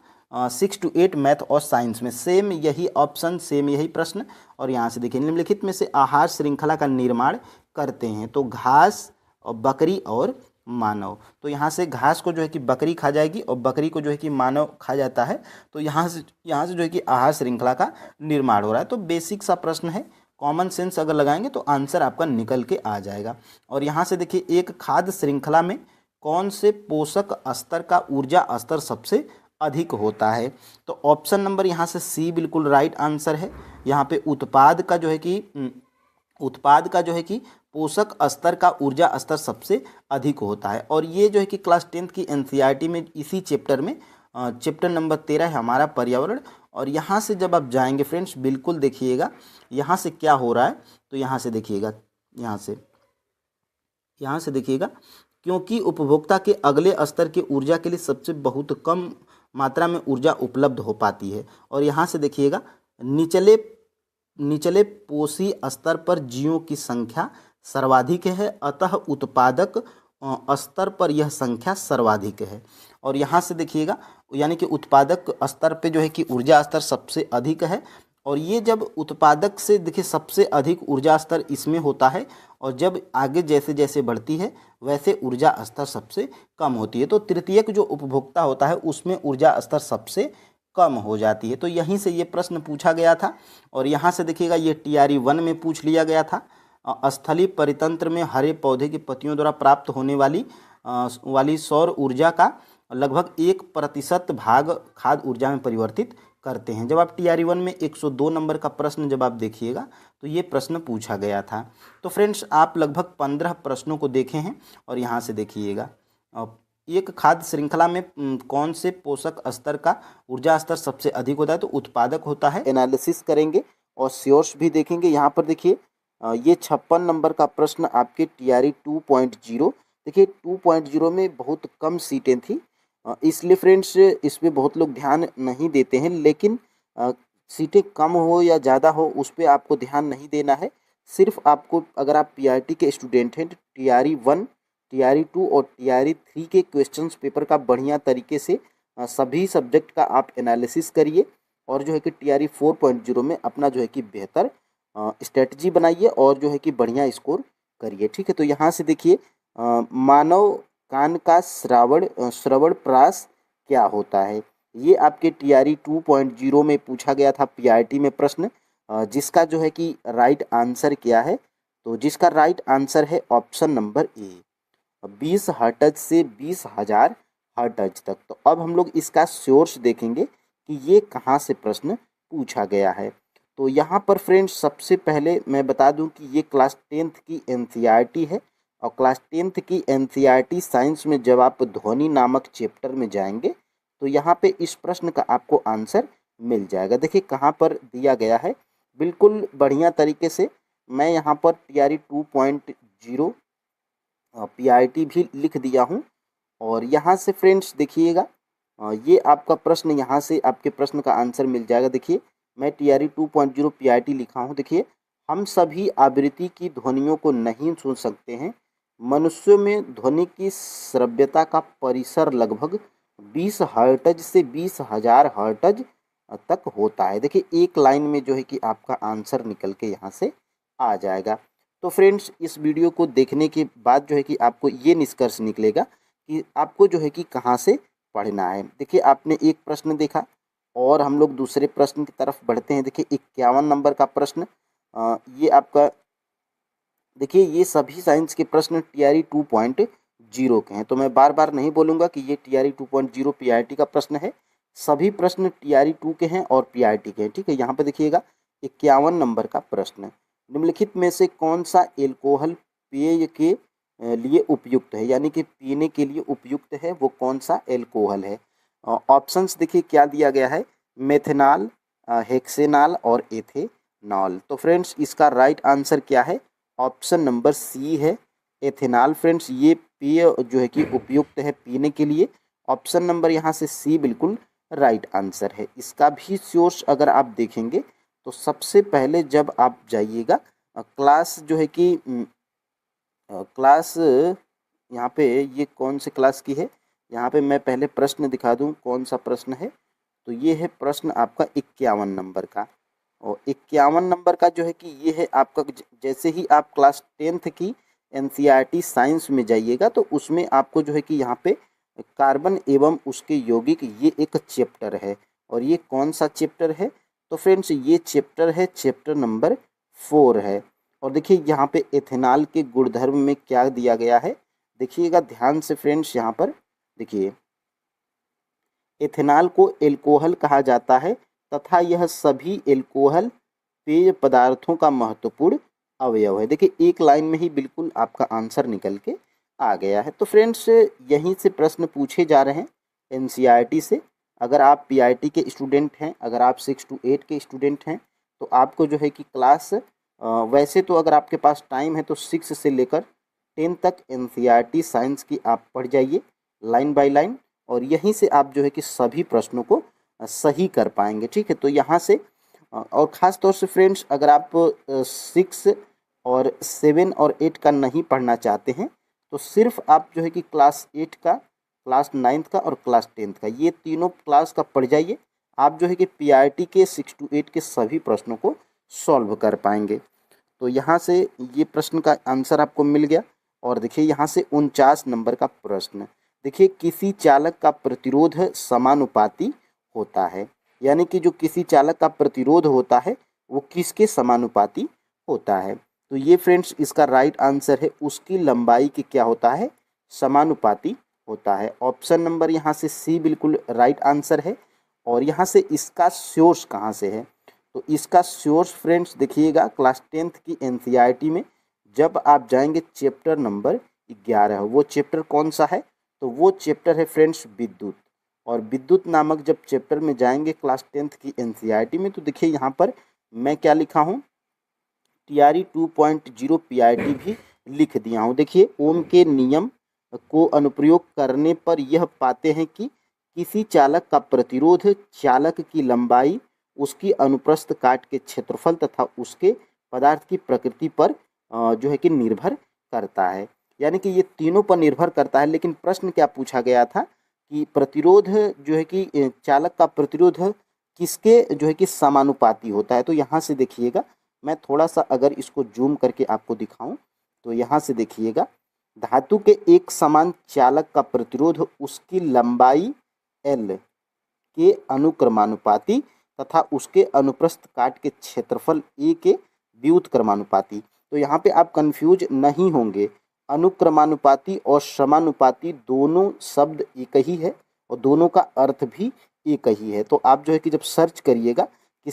6 to 8 मैथ और साइंस में सेम यही ऑप्शन, सेम यही प्रश्न। और यहाँ से देखिए निम्नलिखित में से आहार श्रृंखला का निर्माण करते हैं, तो घास और बकरी और मानव। तो यहाँ से घास को जो है कि बकरी खा जाएगी, और बकरी को जो है कि मानव खा जाता है। तो यहाँ से जो है कि आहार श्रृंखला का निर्माण हो रहा है। तो बेसिक सा प्रश्न है, कॉमन सेंस अगर लगाएंगे तो आंसर आपका निकल के आ जाएगा। और यहाँ से देखिए एक खाद्य श्रृंखला में कौन से पोषक स्तर का ऊर्जा स्तर सबसे अधिक होता है, तो ऑप्शन नंबर यहाँ से C बिल्कुल राइट आंसर है। यहाँ पे उत्पाद का जो है कि पोषक स्तर का ऊर्जा स्तर सबसे अधिक होता है। और ये जो है कि क्लास 10th की NCERT में इसी चैप्टर में चैप्टर नंबर 13 है हमारा पर्यावरण। और यहाँ से जब आप जाएंगे फ्रेंड्स, बिल्कुल देखिएगा यहाँ से क्या हो रहा है, तो यहाँ से देखिएगा, यहाँ से देखिएगा, क्योंकि उपभोक्ता के अगले स्तर के ऊर्जा के लिए सबसे बहुत कम मात्रा में ऊर्जा उपलब्ध हो पाती है। और यहाँ से देखिएगा निचले पोषी स्तर पर जीवों की संख्या सर्वाधिक है, अतः उत्पादक स्तर पर यह संख्या सर्वाधिक है। और यहाँ से देखिएगा, यानी कि उत्पादक स्तर पे जो है कि ऊर्जा स्तर सबसे अधिक है। और ये जब उत्पादक से देखिए सबसे अधिक ऊर्जा स्तर इसमें होता है, और जब आगे जैसे जैसे बढ़ती है वैसे ऊर्जा स्तर सबसे कम होती है। तो तृतीयक जो उपभोक्ता होता है उसमें ऊर्जा स्तर सबसे कम हो जाती है। तो यहीं से ये प्रश्न पूछा गया था। और यहाँ से देखिएगा ये TRE 1 में पूछ लिया गया था। स्थलीय परितंत्र में हरे पौधे की पत्तियों द्वारा प्राप्त होने वाली सौर ऊर्जा का लगभग 1% भाग खाद्य ऊर्जा में परिवर्तित करते हैं। जब आप TRE 1 में 102 नंबर का प्रश्न जब आप देखिएगा तो ये प्रश्न पूछा गया था। तो फ्रेंड्स आप लगभग 15 प्रश्नों को देखे हैं। और यहाँ से देखिएगा, एक खाद्य श्रृंखला में कौन से पोषक स्तर का ऊर्जा स्तर सबसे अधिक होता है, तो उत्पादक होता है। एनालिसिस करेंगे और श्योर्स भी देखेंगे। यहाँ पर देखिए ये 56 नंबर का प्रश्न आपके TRE 2.0। देखिए 2.0 में बहुत कम सीटें थी, इसलिए फ्रेंड्स इसमें बहुत लोग ध्यान नहीं देते हैं। लेकिन सीटें कम हो या ज़्यादा हो उस पर आपको ध्यान नहीं देना है। सिर्फ आपको, अगर आप PRT के स्टूडेंट हैं तो TRE 1, TRE 2 और TRE 3 के क्वेश्चंस पेपर का बढ़िया तरीके से सभी सब्जेक्ट का आप एनालिसिस करिए। और जो है कि TRE 4.0 में अपना जो है कि बेहतर स्ट्रेटजी बनाइए और जो है कि बढ़िया स्कोर करिए। ठीक है, तो यहाँ से देखिए मानव कान का श्रवण प्रास क्या होता है, ये आपके TRE 2.0 में पूछा गया था PRT में प्रश्न। जिसका जो है कि राइट आंसर क्या है, तो जिसका राइट आंसर है ऑप्शन नंबर ए, 20 हर्ट्ज से 20,000 हर्ट्ज तक। तो अब हम लोग इसका सोर्स देखेंगे कि ये कहाँ से प्रश्न पूछा गया है। तो यहाँ पर फ्रेंड्स सबसे पहले मैं बता दूं कि ये क्लास 10th की NCERT है। और क्लास 10th की NCERT साइंस में जब आप ध्वनि नामक चैप्टर में जाएंगे तो यहाँ पे इस प्रश्न का आपको आंसर मिल जाएगा। देखिए कहाँ पर दिया गया है, बिल्कुल बढ़िया तरीके से मैं यहाँ पर TRE 2.0 PRT भी लिख दिया हूँ। और यहाँ से फ्रेंड्स देखिएगा ये आपका प्रश्न, यहाँ से आपके प्रश्न का आंसर मिल जाएगा। देखिए मैं TRE 2.0 PRT लिखा हूँ। देखिए, हम सभी आवृत्ति की ध्वनियों को नहीं सुन सकते हैं। मनुष्यों में ध्वनि की श्रव्यता का परिसर लगभग 20 हर्ट्ज से 20,000 हर्ट्ज तक होता है। देखिए एक लाइन में जो है कि आपका आंसर निकल के यहाँ से आ जाएगा। तो फ्रेंड्स इस वीडियो को देखने के बाद जो है कि आपको ये निष्कर्ष निकलेगा कि आपको जो है कि कहाँ से पढ़ना है। देखिए आपने एक प्रश्न देखा और हम लोग दूसरे प्रश्न की तरफ बढ़ते हैं। देखिए 51 नंबर का प्रश्न, ये आपका देखिए ये सभी साइंस के प्रश्न TRE 2.0 के हैं। तो मैं बार बार नहीं बोलूँगा कि ये TRE 2.0 PRT का प्रश्न है। सभी प्रश्न TRE 2 के हैं और PRT के हैं। ठीक है, यहाँ पे देखिएगा 51 नंबर का प्रश्न, निम्नलिखित में से कौन सा एल्कोहल पेय के लिए उपयुक्त है, यानी कि पीने के लिए उपयुक्त है, वो कौन सा एल्कोहल है। ऑप्शंस देखिए क्या दिया गया है, मेथेनॉल, हेक्सेनॉल और एथेनॉल। तो फ्रेंड्स इसका राइट आंसर क्या है, ऑप्शन नंबर सी है, एथेनॉल। फ्रेंड्स ये पेय जो है कि उपयुक्त है पीने के लिए। ऑप्शन नंबर यहाँ से सी बिल्कुल राइट आंसर है। इसका भी सोर्स अगर आप देखेंगे तो सबसे पहले जब आप जाइएगा क्लास जो है कि क्लास यहाँ पे ये कौन से क्लास की है, यहाँ पे मैं पहले प्रश्न दिखा दूँ कौन सा प्रश्न है। तो ये है प्रश्न आपका 51 नंबर का। और 51 नंबर का जो है कि ये है आपका, जैसे ही आप क्लास 10th की NCERT साइंस में जाइएगा तो उसमें आपको जो है कि यहाँ पे कार्बन एवं उसके यौगिक ये एक चैप्टर है। और ये कौन सा चैप्टर है, तो फ्रेंड्स ये चैप्टर है चैप्टर नंबर 4 है। और देखिए यहाँ पे एथेनॉल के गुणधर्म में क्या दिया गया है, देखिएगा ध्यान से फ्रेंड्स। यहाँ पर देखिए एथेनॉल को एल्कोहल कहा जाता है तथा यह सभी एल्कोहल पेय पदार्थों का महत्वपूर्ण अवयव है। देखिए एक लाइन में ही बिल्कुल आपका आंसर निकल के आ गया है। तो फ्रेंड्स यहीं से प्रश्न पूछे जा रहे हैं NCERT से। अगर आप PRT के स्टूडेंट हैं, अगर आप 6 to 8 के स्टूडेंट हैं तो आपको जो है कि क्लास वैसे तो अगर आपके पास टाइम है तो 6 से लेकर 10 तक NCERT साइंस की आप पढ़ जाइए लाइन बाय लाइन, और यहीं से आप जो है कि सभी प्रश्नों को सही कर पाएंगे। ठीक है, तो यहाँ से और ख़ास तौर से फ्रेंड्स अगर आप 6 और 7 और 8 का नहीं पढ़ना चाहते हैं तो सिर्फ आप जो है कि क्लास 8 का, क्लास 9th का और क्लास 10th का, ये तीनों क्लास का पढ़ जाइए। आप जो है कि पीआरटी के 6 to 8 के सभी प्रश्नों को सॉल्व कर पाएंगे। तो यहाँ से ये प्रश्न का आंसर आपको मिल गया। और देखिए यहाँ से 49 नंबर का प्रश्न, देखिए किसी चालक का प्रतिरोध समानुपाती होता है, यानी कि जो किसी चालक का प्रतिरोध होता है वो किसके समानुपाती होता है। तो ये फ्रेंड्स इसका राइट आंसर है, उसकी लंबाई की क्या होता है, समानुपाती होता है। ऑप्शन नंबर यहाँ से सी बिल्कुल राइट आंसर है। और यहाँ से इसका सोर्स कहाँ से है, तो इसका सोर्स फ्रेंड्स देखिएगा क्लास 10th की एनसीईआरटी में जब आप जाएंगे चैप्टर नंबर 11, वो चैप्टर कौन सा है, तो वो चैप्टर है फ्रेंड्स विद्युत। और विद्युत नामक जब चैप्टर में जाएंगे क्लास 10th की एनसीईआरटी में, तो देखिए यहाँ पर मैं क्या लिखा हूँ, टीआरई 2.0 पीआरटी भी लिख दिया हूँ। देखिए ओम के नियम को अनुप्रयोग करने पर यह पाते हैं कि किसी चालक का प्रतिरोध चालक की लंबाई, उसकी अनुप्रस्थ काट के क्षेत्रफल तथा उसके पदार्थ की प्रकृति पर जो है कि निर्भर करता है। यानी कि ये तीनों पर निर्भर करता है। लेकिन प्रश्न क्या पूछा गया था कि प्रतिरोध जो है कि चालक का प्रतिरोध किसके जो है कि समानुपाती होता है। तो यहाँ से देखिएगा, मैं थोड़ा सा अगर इसको जूम करके आपको दिखाऊं तो यहाँ से देखिएगा, धातु के एक समान चालक का प्रतिरोध उसकी लंबाई L के अनुक्रमानुपाती तथा उसके अनुप्रस्थ काट के क्षेत्रफल A के व्युत्क्रमानुपाती। तो यहाँ पे आप कंफ्यूज नहीं होंगे, अनुक्रमानुपाती और समानुपाती दोनों शब्द एक ही है और दोनों का अर्थ भी एक ही है। तो आप जो है कि जब सर्च करिएगा कि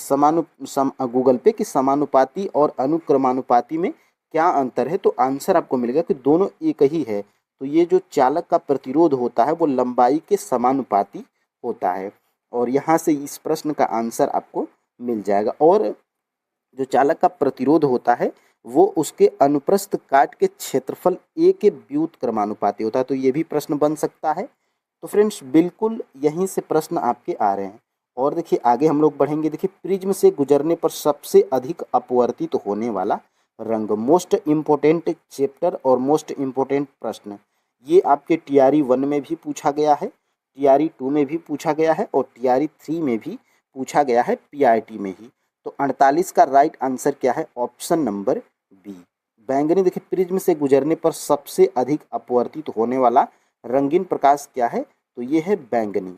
गूगल पे कि समानुपाती और अनुक्रमानुपाती में क्या अंतर है, तो आंसर आपको मिलेगा कि दोनों एक ही है। तो ये जो चालक का प्रतिरोध होता है वो लंबाई के समानुपाती होता है। और यहाँ से इस प्रश्न का आंसर आपको मिल जाएगा। और जो चालक का प्रतिरोध होता है वो उसके अनुप्रस्थ काट के क्षेत्रफल A के व्युत्क्रमानुपाती होता है। तो ये भी प्रश्न बन सकता है। तो फ्रेंड्स बिल्कुल यहीं से प्रश्न आपके आ रहे हैं। और देखिए आगे हम लोग बढ़ेंगे। देखिए प्रिज्म से गुजरने पर सबसे अधिक अपवर्तित होने वाला रंग, मोस्ट इम्पोर्टेंट चैप्टर और मोस्ट इम्पोर्टेंट प्रश्न, ये आपके टीआरई 1 में भी पूछा गया है, टीआरई 2 में भी पूछा गया है और टीआरई 3 में भी पूछा गया है, पीआरटी में ही। तो 48 का राइट आंसर क्या है, ऑप्शन नंबर बी बैंगनी। देखिए प्रिज्म से गुजरने पर सबसे अधिक अपवर्तित होने वाला रंगीन प्रकाश क्या है, तो ये है बैंगनी,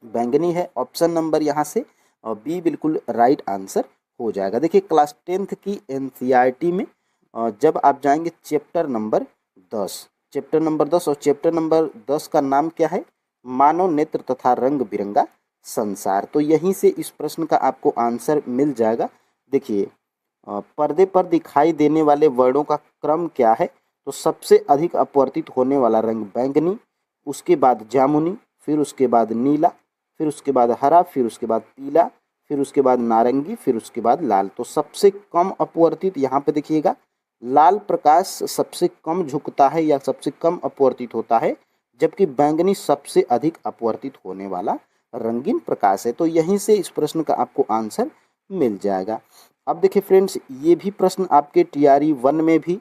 बैंगनी है ऑप्शन नंबर यहाँ से बी बिल्कुल राइट आंसर हो जाएगा। देखिए क्लास 10th की एनसीईआरटी में जब आप जाएंगे चैप्टर नंबर 10, चैप्टर नंबर 10 और चैप्टर नंबर 10 का नाम क्या है, मानव नेत्र तथा रंग बिरंगा संसार। तो यहीं से इस प्रश्न का आपको आंसर मिल जाएगा। देखिए पर्दे पर दिखाई देने वाले वर्णों का क्रम क्या है, तो सबसे अधिक अपवर्तित होने वाला रंग बैंगनी, उसके बाद जामुनी, फिर उसके बाद नीला, फिर उसके बाद हरा, फिर उसके बाद पीला, फिर उसके बाद नारंगी, फिर उसके बाद लाल। तो सबसे कम अपवर्तित यहाँ पे देखिएगा, लाल प्रकाश सबसे कम झुकता है या सबसे कम अपवर्तित होता है, जबकि बैंगनी सबसे अधिक अपवर्तित होने वाला रंगीन प्रकाश है। तो यहीं से इस प्रश्न का आपको आंसर मिल जाएगा। अब देखिए फ्रेंड्स ये भी प्रश्न आपके टीआरई 1 में भी,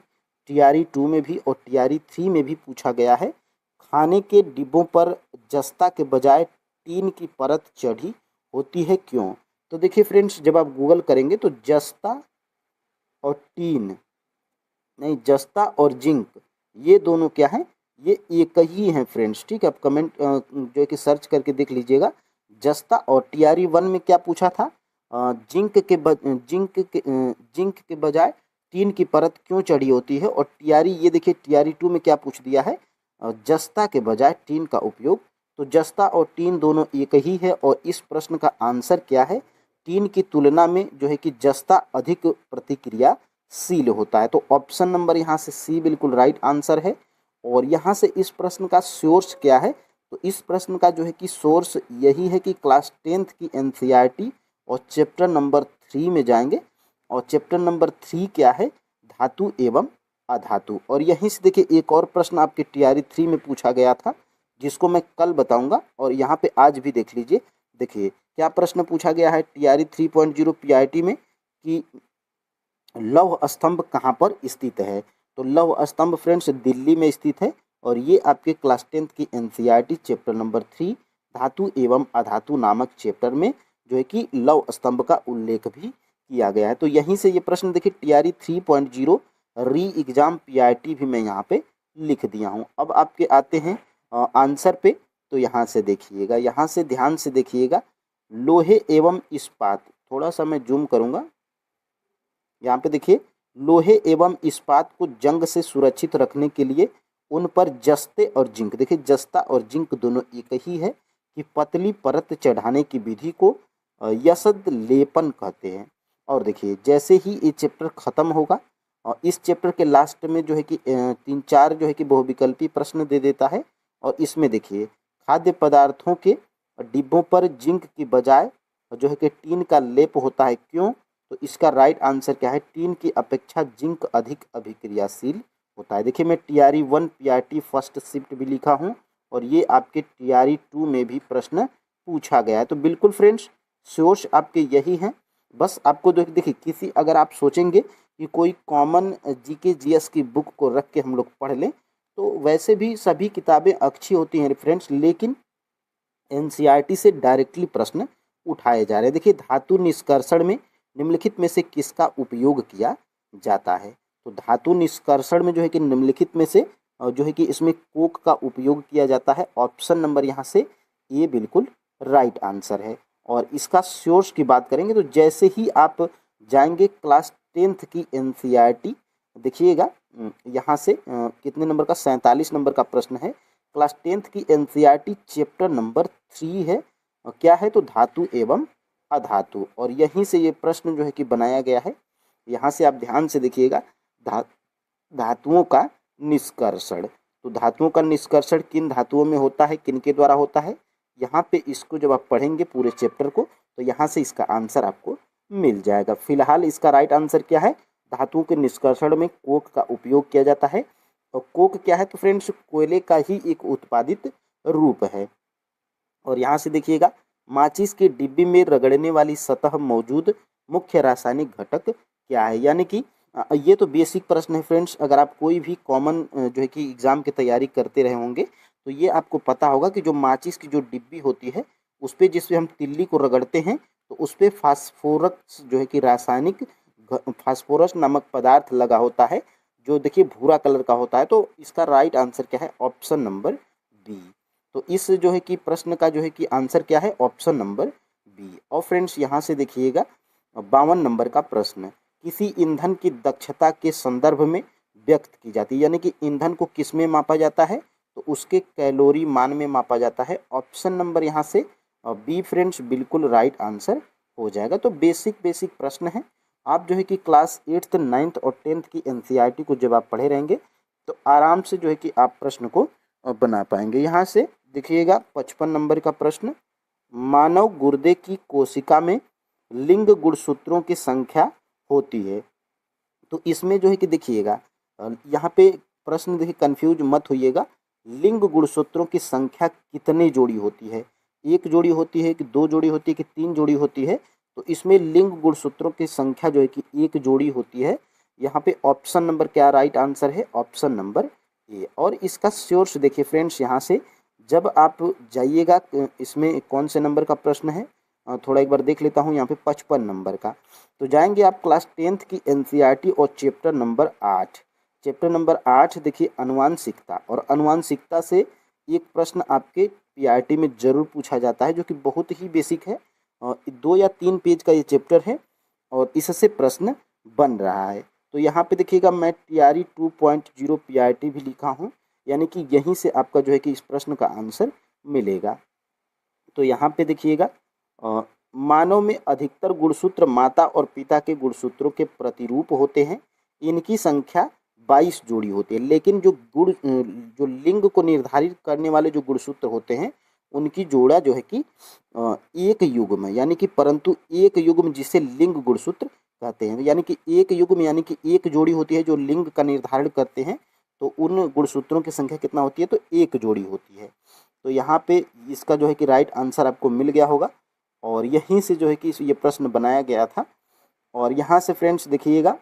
टीआरई 2 में भी और टीआरई 3 में भी पूछा गया है। खाने के डिब्बों पर जस्ता के बजाय टीन की परत चढ़ी होती है क्यों। तो देखिए फ्रेंड्स जब आप गूगल करेंगे तो जस्ता और टीन नहीं, जस्ता और जिंक ये दोनों क्या हैं, ये एक ही हैं फ्रेंड्स। ठीक है, आप कमेंट जो है कि सर्च करके देख लीजिएगा। जस्ता और टीआरई 1 में क्या पूछा था, जिंक के बजाय टीन की परत क्यों चढ़ी होती है। और टीआरई ये देखिए टीआरई 2 में क्या पूछ दिया है, जस्ता के बजाय टीन का उपयोग। तो जस्ता और टीन दोनों एक ही है और इस प्रश्न का आंसर क्या है, टीन की तुलना में जो है कि जस्ता अधिक प्रतिक्रियाशील होता है। तो ऑप्शन नंबर यहाँ से सी बिल्कुल राइट आंसर है। और यहाँ से इस प्रश्न का सोर्स क्या है, तो इस प्रश्न का जो है कि सोर्स यही है कि क्लास 10th की एनसीईआरटी और चैप्टर नंबर 3 में जाएंगे। और चैप्टर नंबर 3 क्या है, धातु एवं अधातु। और यहीं से देखिए एक और प्रश्न आपके टीआरई 3 में पूछा गया था जिसको मैं कल बताऊंगा, और यहाँ पे आज भी देख लीजिए। देखिए क्या प्रश्न पूछा गया है टीआरई 3.0 पीआरटी में कि लौह स्तंभ कहाँ पर स्थित है। तो लौह स्तंभ फ्रेंड्स दिल्ली में स्थित है और ये आपके क्लास 10th की एनसीईआरटी चैप्टर नंबर 3 धातु एवं अधातु नामक चैप्टर में जो है कि लौह स्तंभ का उल्लेख भी किया गया है। तो यहीं से ये प्रश्न देखिए टीआरई 3.0 री एग्जाम पीआईटी भी मैं यहाँ पे लिख दिया हूँ। अब आपके आते हैं आंसर पे। तो यहाँ से देखिएगा, यहाँ से ध्यान से देखिएगा, लोहे एवं इस्पात, थोड़ा सा मैं जूम करूँगा, यहाँ पे देखिए लोहे एवं इस्पात को जंग से सुरक्षित रखने के लिए उन पर जस्ते और जिंक, देखिए जस्ता और जिंक दोनों एक ही है कि पतली परत चढ़ाने की विधि को यसद लेपन कहते हैं। और देखिए जैसे ही ये चैप्टर खत्म होगा और इस चैप्टर के लास्ट में जो है कि 3-4 जो है कि बहुविकल्पी प्रश्न दे देता है। और इसमें देखिए खाद्य पदार्थों के डिब्बों पर जिंक की बजाय जो है कि टीन का लेप होता है, क्यों? तो इसका राइट आंसर क्या है? टीन की अपेक्षा जिंक अधिक अभिक्रियाशील होता है। देखिए मैं टीआरई 1 पीआरटी फर्स्ट शिफ्ट भी लिखा हूँ और ये आपके टीआरई 2 में भी प्रश्न पूछा गया है। तो बिल्कुल फ्रेंड्स सोर्स आपके यही हैं। बस आपको देखिए किसी अगर आप सोचेंगे कि कोई कॉमन जीके जीएस की बुक को रख के हम लोग पढ़ लें तो वैसे भी सभी किताबें अच्छी होती हैं फ्रेंड्स, लेकिन एनसीईआरटी से डायरेक्टली प्रश्न उठाए जा रहे हैं। देखिए धातु निष्कर्षण में निम्नलिखित में से किसका उपयोग किया जाता है? तो धातु निष्कर्षण में जो है कि निम्नलिखित में से जो है कि इसमें कोक का उपयोग किया जाता है। ऑप्शन नंबर यहाँ से ए बिल्कुल राइट आंसर है। और इसका सोर्स की बात करेंगे तो जैसे ही आप जाएंगे क्लास 10th की एनसीईआरटी, देखिएगा यहाँ से कितने नंबर का, 47 नंबर का प्रश्न है। क्लास 10th की एनसीईआरटी चैप्टर नंबर 3 है, क्या है? तो धातु एवं अधातु। और यहीं से ये प्रश्न जो है कि बनाया गया है। यहाँ से आप ध्यान से देखिएगा, धातुओं का निष्कर्षण। तो धातुओं का निष्कर्षण किन धातुओं में होता है, किन के द्वारा होता है? यहाँ पे इसको जब आप पढ़ेंगे पूरे चैप्टर को तो यहाँ से इसका आंसर आपको मिल जाएगा। फिलहाल इसका राइट आंसर क्या है? धातुओं के निष्कर्षण में कोक का उपयोग किया जाता है। और कोक क्या है? तो फ्रेंड्स कोयले का ही एक उत्पादित रूप है। और यहाँ से देखिएगा माचिस के डिब्बी में रगड़ने वाली सतह मौजूद मुख्य रासायनिक घटक क्या है? यानी कि ये तो बेसिक प्रश्न है फ्रेंड्स। अगर आप कोई भी कॉमन जो है कि एग्ज़ाम की तैयारी करते रहे होंगे तो ये आपको पता होगा कि जो माचिस की जो डिब्बी होती है उस पर जिस पे हम तिल्ली को रगड़ते हैं तो उस पर फास्फोरस जो है कि रासायनिक फास्फोरस नामक पदार्थ लगा होता है जो देखिए भूरा कलर का होता है। तो इसका राइट आंसर क्या है? Option number B. तो इस जो है कि प्रश्न का जो है कि आंसर क्या है? Option number B. और फ्रेंड्स यहाँ से देखिएगा 52 नंबर का प्रश्न, किसी ईंधन की दक्षता के संदर्भ में व्यक्त की जाती है, यानी कि ईंधन को किस में मापा जाता है? तो उसके कैलोरी मान में मापा जाता है। ऑप्शन नंबर यहाँ से बी फ्रेंड्स बिल्कुल राइट आंसर हो जाएगा। तो बेसिक प्रश्न है। आप जो है कि क्लास 8th 9th और 10th की एनसीईआरटी को जब आप पढ़े रहेंगे तो आराम से जो है कि आप प्रश्न को बना पाएंगे। यहाँ से देखिएगा 55 नंबर का प्रश्न, मानव गुर्दे की कोशिका में लिंग गुणसूत्रों की संख्या होती है। तो इसमें जो है कि देखिएगा यहाँ पे प्रश्न देखिए कंफ्यूज मत होइएगा, लिंग गुणसूत्रों की संख्या कितने जोड़ी होती है? 1 जोड़ी होती है कि 2 जोड़ी होती है कि 3 जोड़ी होती है? तो इसमें लिंग गुणसूत्रों की संख्या जो है कि 1 जोड़ी होती है। यहाँ पे ऑप्शन नंबर क्या राइट आंसर है? Option number A. और इसका सोर्स देखिए फ्रेंड्स, यहाँ से जब आप जाइएगा इसमें कौन से नंबर का प्रश्न है थोड़ा एक बार देख लेता हूँ, यहाँ पे 55 नंबर का। तो जाएंगे आप क्लास 10th की एनसीईआरटी और चैप्टर नंबर 8। चैप्टर नंबर 8 देखिए अनुवांशिकता। और अनुवांशिकता से एक प्रश्न आपके पीआरटी में जरूर पूछा जाता है जो कि बहुत ही बेसिक है। 2 या 3 पेज का ये चैप्टर है और इससे प्रश्न बन रहा है। तो यहाँ पे देखिएगा मैं टीआरई 2.0 पीआरटी भी लिखा हूँ, यानी कि यहीं से आपका जो है कि इस प्रश्न का आंसर मिलेगा। तो यहाँ पे देखिएगा मानव में अधिकतर गुणसूत्र माता और पिता के गुणसूत्रों के प्रतिरूप होते हैं। इनकी संख्या 22 जोड़ी होती है, लेकिन जो लिंग को निर्धारित करने वाले जो गुणसूत्र होते हैं उनकी जोड़ा जो है कि एक युग्म, यानी कि परंतु एक युग्म जिसे लिंग गुणसूत्र कहते हैं, यानी कि एक युग्म यानी कि एक जोड़ी होती है जो लिंग का निर्धारण करते हैं। तो उन गुणसूत्रों की संख्या कितना होती है? तो 1 जोड़ी होती है। तो यहाँ पे इसका जो है कि राइट आंसर आपको मिल गया होगा और यहीं से जो है कि ये प्रश्न बनाया गया था। और यहाँ से फ्रेंड्स देखिएगा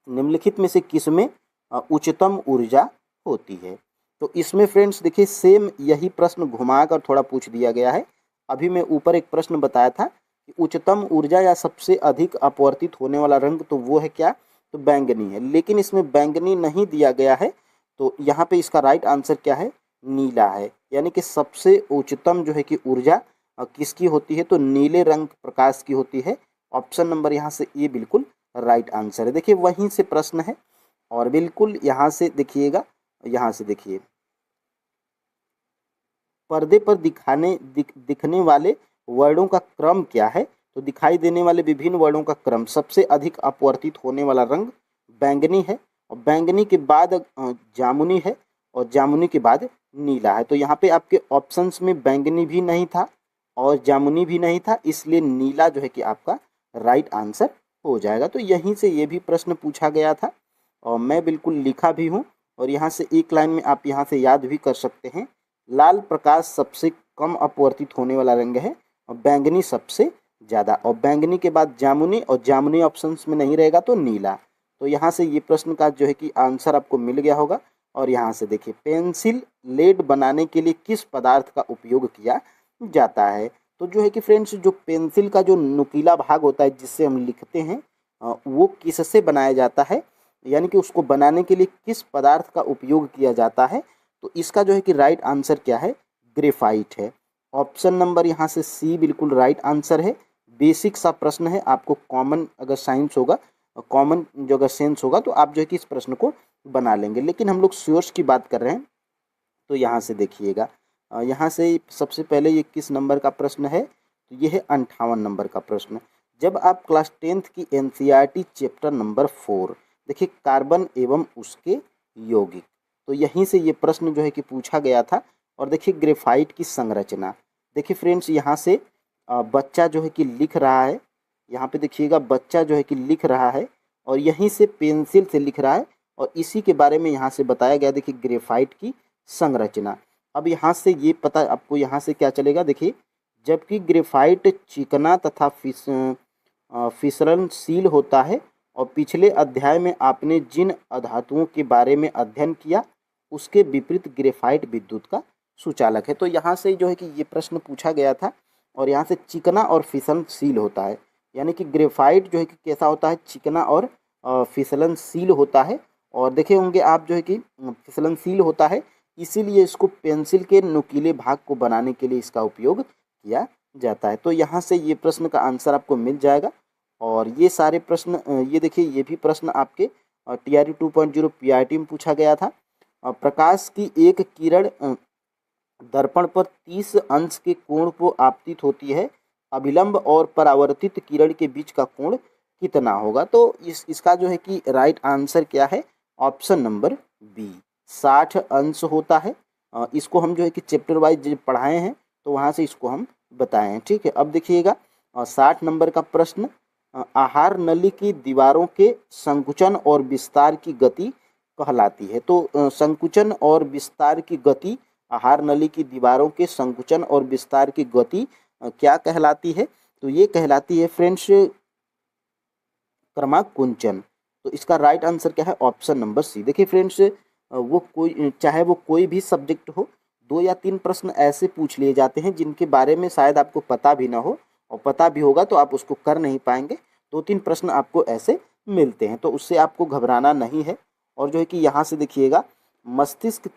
निम्नलिखित में से किसमें उच्चतम ऊर्जा होती है। तो इसमें फ्रेंड्स देखिए सेम यही प्रश्न घुमाकर थोड़ा पूछ दिया गया है। अभी मैं ऊपर एक प्रश्न बताया था कि उच्चतम ऊर्जा या सबसे अधिक अपवर्तित होने वाला रंग, तो वो है क्या, तो बैंगनी है। लेकिन इसमें बैंगनी नहीं दिया गया है, तो यहाँ पे इसका राइट आंसर क्या है, नीला है। यानी कि सबसे उच्चतम जो है कि ऊर्जा किसकी होती है, तो नीले रंग प्रकाश की होती है। ऑप्शन नंबर यहाँ से ये बिल्कुल राइट आंसर है। देखिए वहीं से प्रश्न है और बिल्कुल यहाँ से देखिएगा, यहाँ से देखिए पर्दे पर दिखने वाले वर्णों का क्रम क्या है, तो दिखाई देने वाले विभिन्न वर्णों का क्रम, सबसे अधिक अपवर्तित होने वाला रंग बैंगनी है और बैंगनी के बाद जामुनी है और जामुनी के बाद नीला है। तो यहाँ पे आपके ऑप्शंस में बैंगनी भी नहीं था और जामुनी भी नहीं था, इसलिए नीला जो है कि आपका राइट आंसर हो जाएगा। तो यहीं से ये भी प्रश्न पूछा गया था और मैं बिल्कुल लिखा भी हूँ और यहाँ से एक लाइन में आप यहाँ से याद भी कर सकते हैं। लाल प्रकाश सबसे कम अपवर्तित होने वाला रंग है और बैंगनी सबसे ज़्यादा, और बैंगनी के बाद जामुनी और जामुनी ऑप्शंस में नहीं रहेगा तो नीला। तो यहाँ से ये प्रश्न का जो है कि आंसर आपको मिल गया होगा। और यहाँ से देखिए पेंसिल लेड बनाने के लिए किस पदार्थ का उपयोग किया जाता है, तो जो है कि फ्रेंड्स जो पेंसिल का जो नुकीला भाग होता है जिससे हम लिखते हैं वो किससे बनाया जाता है, यानी कि उसको बनाने के लिए किस पदार्थ का उपयोग किया जाता है, तो इसका जो है कि राइट आंसर क्या है, ग्रेफाइट है। ऑप्शन नंबर यहाँ से सी बिल्कुल राइट आंसर है। बेसिक सा प्रश्न है, आपको कॉमन अगर साइंस होगा, कॉमन जो अगर सेंस होगा तो आप जो है कि इस प्रश्न को बना लेंगे। लेकिन हम लोग सोर्स की बात कर रहे हैं, तो यहाँ से देखिएगा, यहाँ से सबसे पहले ये किस नंबर का प्रश्न है, तो ये है 58 नंबर का प्रश्न। जब आप क्लास 10th की NCERT चैप्टर नंबर 4 देखिए कार्बन एवं उसके यौगिक, तो यहीं से ये प्रश्न जो है कि पूछा गया था। और देखिए ग्रेफाइट की संरचना, देखिए फ्रेंड्स यहाँ से बच्चा जो है कि लिख रहा है, यहाँ पे देखिएगा बच्चा जो है कि लिख रहा है और यहीं से पेंसिल से लिख रहा है और इसी के बारे में यहाँ से बताया गया। देखिए ग्रेफाइट की संरचना, अब यहाँ से ये पता आपको यहाँ से क्या चलेगा, देखिए जबकि ग्रेफाइट चिकना तथा फिसलनशील होता है और पिछले अध्याय में आपने जिन अधातुओं के बारे में अध्ययन किया उसके विपरीत ग्रेफाइट विद्युत का सुचालक है। तो यहाँ से जो है कि ये प्रश्न पूछा गया था और यहाँ से चिकना और फिसलनशील होता है, यानी कि ग्रेफाइट जो है कि कैसा होता है, चिकना और फिसलनशील होता है। और देखे होंगे आप जो है कि फिसलनशील होता है, इसीलिए इसको पेंसिल के नुकीले भाग को बनाने के लिए इसका उपयोग किया जाता है। तो यहाँ से ये प्रश्न का आंसर आपको मिल जाएगा। और ये सारे प्रश्न ये देखिए ये भी प्रश्न आपके TRE 2.0 PRT में पूछा गया था। प्रकाश की एक किरण दर्पण पर 30 अंश के कोण को आपतित होती है, अभिलंब और परावर्तित किरण के बीच का कोण कितना होगा, तो इसका जो है कि राइट आंसर क्या है, ऑप्शन नंबर बी 60 अंश होता है। इसको हम जो है कि चैप्टर वाइज पढ़ाए हैं तो वहाँ से इसको हम बताए हैं, ठीक है। अब देखिएगा 60 नंबर का प्रश्न, आहार नली की दीवारों के संकुचन और विस्तार की गति कहलाती है। तो संकुचन और विस्तार की गति, आहार नली की दीवारों के संकुचन और विस्तार की गति क्या कहलाती है, तो ये कहलाती है फ्रेंड्स क्रमाकुंचन। तो इसका राइट आंसर क्या है, ऑप्शन नंबर सी। देखिए फ्रेंड्स वो कोई चाहे वो कोई भी सब्जेक्ट हो, 2 या 3 प्रश्न ऐसे पूछ लिए जाते हैं जिनके बारे में शायद आपको पता भी ना हो, और पता भी होगा तो आप उसको कर नहीं पाएंगे। 2-3 प्रश्न आपको ऐसे मिलते हैं, तो उससे आपको घबराना नहीं है। और जो है कि यहाँ से देखिएगा मस्तिष्क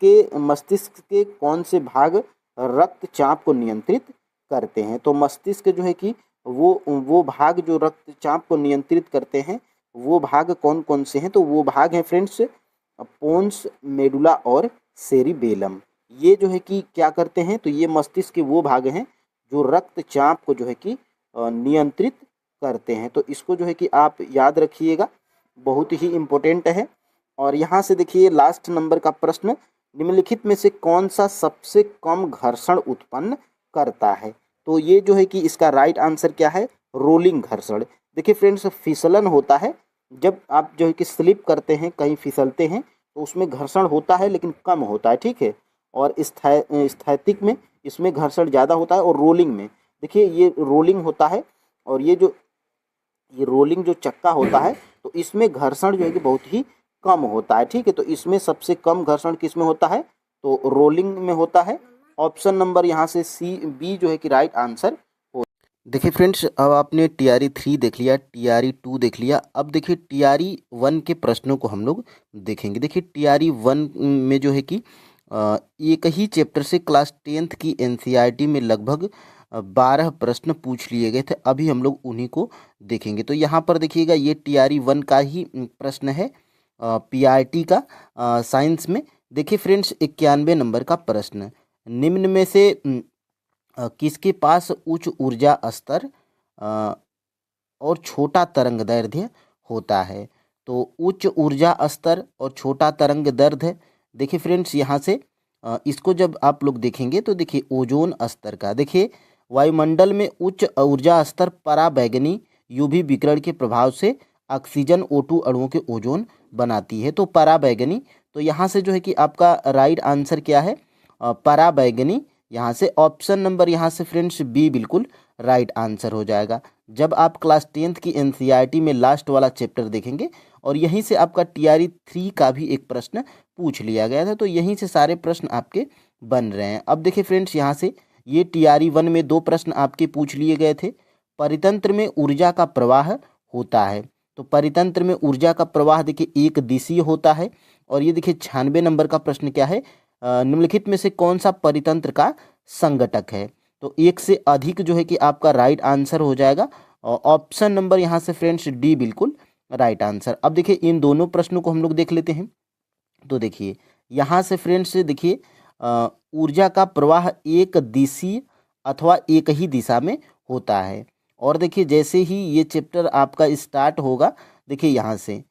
के कौन से भाग रक्तचाप को नियंत्रित करते हैं, तो मस्तिष्क जो है कि वो भाग जो रक्तचाप को नियंत्रित करते हैं वो भाग कौन कौन से हैं, तो वो भाग हैं फ्रेंड्स पोन्स, मेडुला और सेरिबेलम। ये जो है कि क्या करते हैं, तो ये मस्तिष्क के वो भाग हैं जो रक्तचाप को जो है कि नियंत्रित करते हैं। तो इसको जो है कि आप याद रखिएगा, बहुत ही इम्पोर्टेंट है। और यहाँ से देखिए लास्ट नंबर का प्रश्न, निम्नलिखित में से कौन सा सबसे कम घर्षण उत्पन्न करता है, तो ये जो है कि इसका राइट आंसर क्या है, रोलिंग घर्षण। देखिए फ्रेंड्स फिसलन होता है, जब आप जो है कि स्लिप करते हैं, कहीं फिसलते हैं तो उसमें घर्षण होता है लेकिन कम होता है, ठीक है। और स्थैतिक में इसमें घर्षण ज़्यादा होता है, और रोलिंग में देखिए ये रोलिंग होता है, और ये रोलिंग जो चक्का होता है तो इसमें घर्षण जो है कि बहुत ही कम होता है। ठीक है, तो इसमें सबसे कम घर्षण किस में होता है? तो रोलिंग में होता है। ऑप्शन नंबर यहाँ से सी बी जो है कि राइट आंसर हो। देखिए फ्रेंड्स, अब आपने टीआरई 3 देख लिया, टीआरई 2 देख लिया, अब देखिए टीआरई 1 के प्रश्नों को हम लोग देखेंगे। देखिए टीआरई 1 में जो है कि एक ही चैप्टर से क्लास 10th की एनसीईआरटी में लगभग 12 प्रश्न पूछ लिए गए थे। अभी हम लोग उन्हीं को देखेंगे। तो यहाँ पर देखिएगा, ये टीआरई 1 का ही प्रश्न है, पीआरटी का साइंस में। देखिए फ्रेंड्स, 91 नंबर का प्रश्न, निम्न में से किसके पास उच्च ऊर्जा स्तर अ, और छोटा तरंग दैर्ध्य होता है? तो उच्च ऊर्जा स्तर और छोटा तरंग दैर्ध्य, देखिए फ्रेंड्स यहाँ से इसको जब आप लोग देखेंगे तो देखिए ओजोन स्तर का, देखिए वायुमंडल में उच्च ऊर्जा स्तर पराबैंगनी यूवी विकिरण के प्रभाव से ऑक्सीजन O2 अणुओं के ओजोन बनाती है। तो पराबैंगनी, तो यहाँ से जो है कि आपका राइट आंसर क्या है? पराबैंगनी। यहाँ से ऑप्शन नंबर यहाँ से फ्रेंड्स बी बिल्कुल राइट आंसर हो जाएगा। जब आप क्लास 10th की एनसीईआरटी में लास्ट वाला चैप्टर देखेंगे और यहीं से आपका टीआरई 3 का भी एक प्रश्न पूछ लिया गया था, तो यहीं से सारे प्रश्न आपके बन रहे हैं। अब देखिए फ्रेंड्स, यहाँ से ये टीआरई 1 में 2 प्रश्न आपके पूछ लिए गए थे। परितंत्र में ऊर्जा का प्रवाह होता है, तो परितंत्र में ऊर्जा का प्रवाह देखिए एक दिशीय होता है। और ये देखिए 96 नंबर का प्रश्न क्या है? निम्नलिखित में से कौन सा परितंत्र का संघटक है? तो एक से अधिक जो है कि आपका राइट आंसर हो जाएगा। और ऑप्शन नंबर यहाँ से फ्रेंड्स डी बिल्कुल राइट आंसर। अब देखिए इन दोनों प्रश्नों को हम लोग देख लेते हैं। तो देखिए यहाँ से फ्रेंड्स देखिए ऊर्जा का प्रवाह एक दिशीय अथवा एक ही दिशा में होता है। और देखिए जैसे ही ये चैप्टर आपका स्टार्ट होगा, देखिए यहाँ से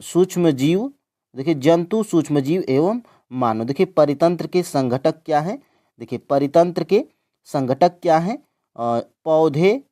सूक्ष्म जीव, देखिए जंतु, सूक्ष्म जीव एवं मानव। देखिए परितंत्र के संघटक क्या है? देखिए परितंत्र के संघटक क्या है? पौधे,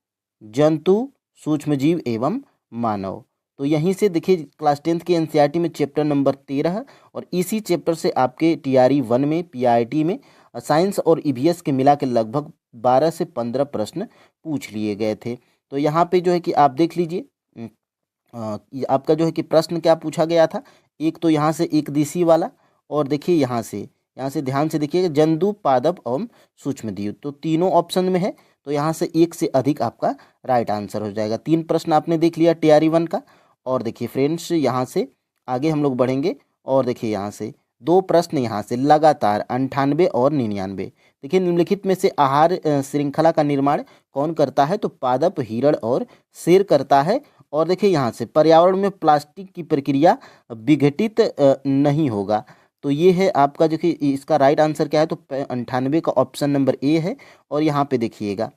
जंतु, सूक्ष्म जीव एवं मानव। तो यहीं से देखिए क्लास 10th के एनसीईआरटी में चैप्टर नंबर 13 और इसी चैप्टर से आपके टीआरई 1 में, पीआरटी में, साइंस और ईवीएस के मिला के लगभग 12 से 15 प्रश्न पूछ लिए गए थे। तो यहाँ पे जो है कि आप देख लीजिए ये आपका जो है कि प्रश्न क्या पूछा गया था। एक तो यहाँ से एक दिशी वाला, और देखिए यहाँ से ध्यान से देखिएगा, जंतु, पादप एवं सूक्ष्मजीव, तो तीनों ऑप्शन में है। तो यहाँ से एक से अधिक आपका राइट आंसर हो जाएगा। 3 प्रश्न आपने देख लिया टीआरई 1 का। और देखिए फ्रेंड्स यहाँ से आगे हम लोग बढ़ेंगे और देखिए यहाँ से 2 प्रश्न यहाँ से लगातार 98 और 99। देखिए निम्नलिखित में से आहार श्रृंखला का निर्माण कौन करता है? तो पादप, हिरण और शेर करता है। और देखिए यहाँ से पर्यावरण में प्लास्टिक की प्रक्रिया विघटित नहीं होगा। तो ये है आपका, देखिए इसका राइट आंसर क्या है? तो 98 का ऑप्शन नंबर ए है। और यहाँ पे देखिएगा,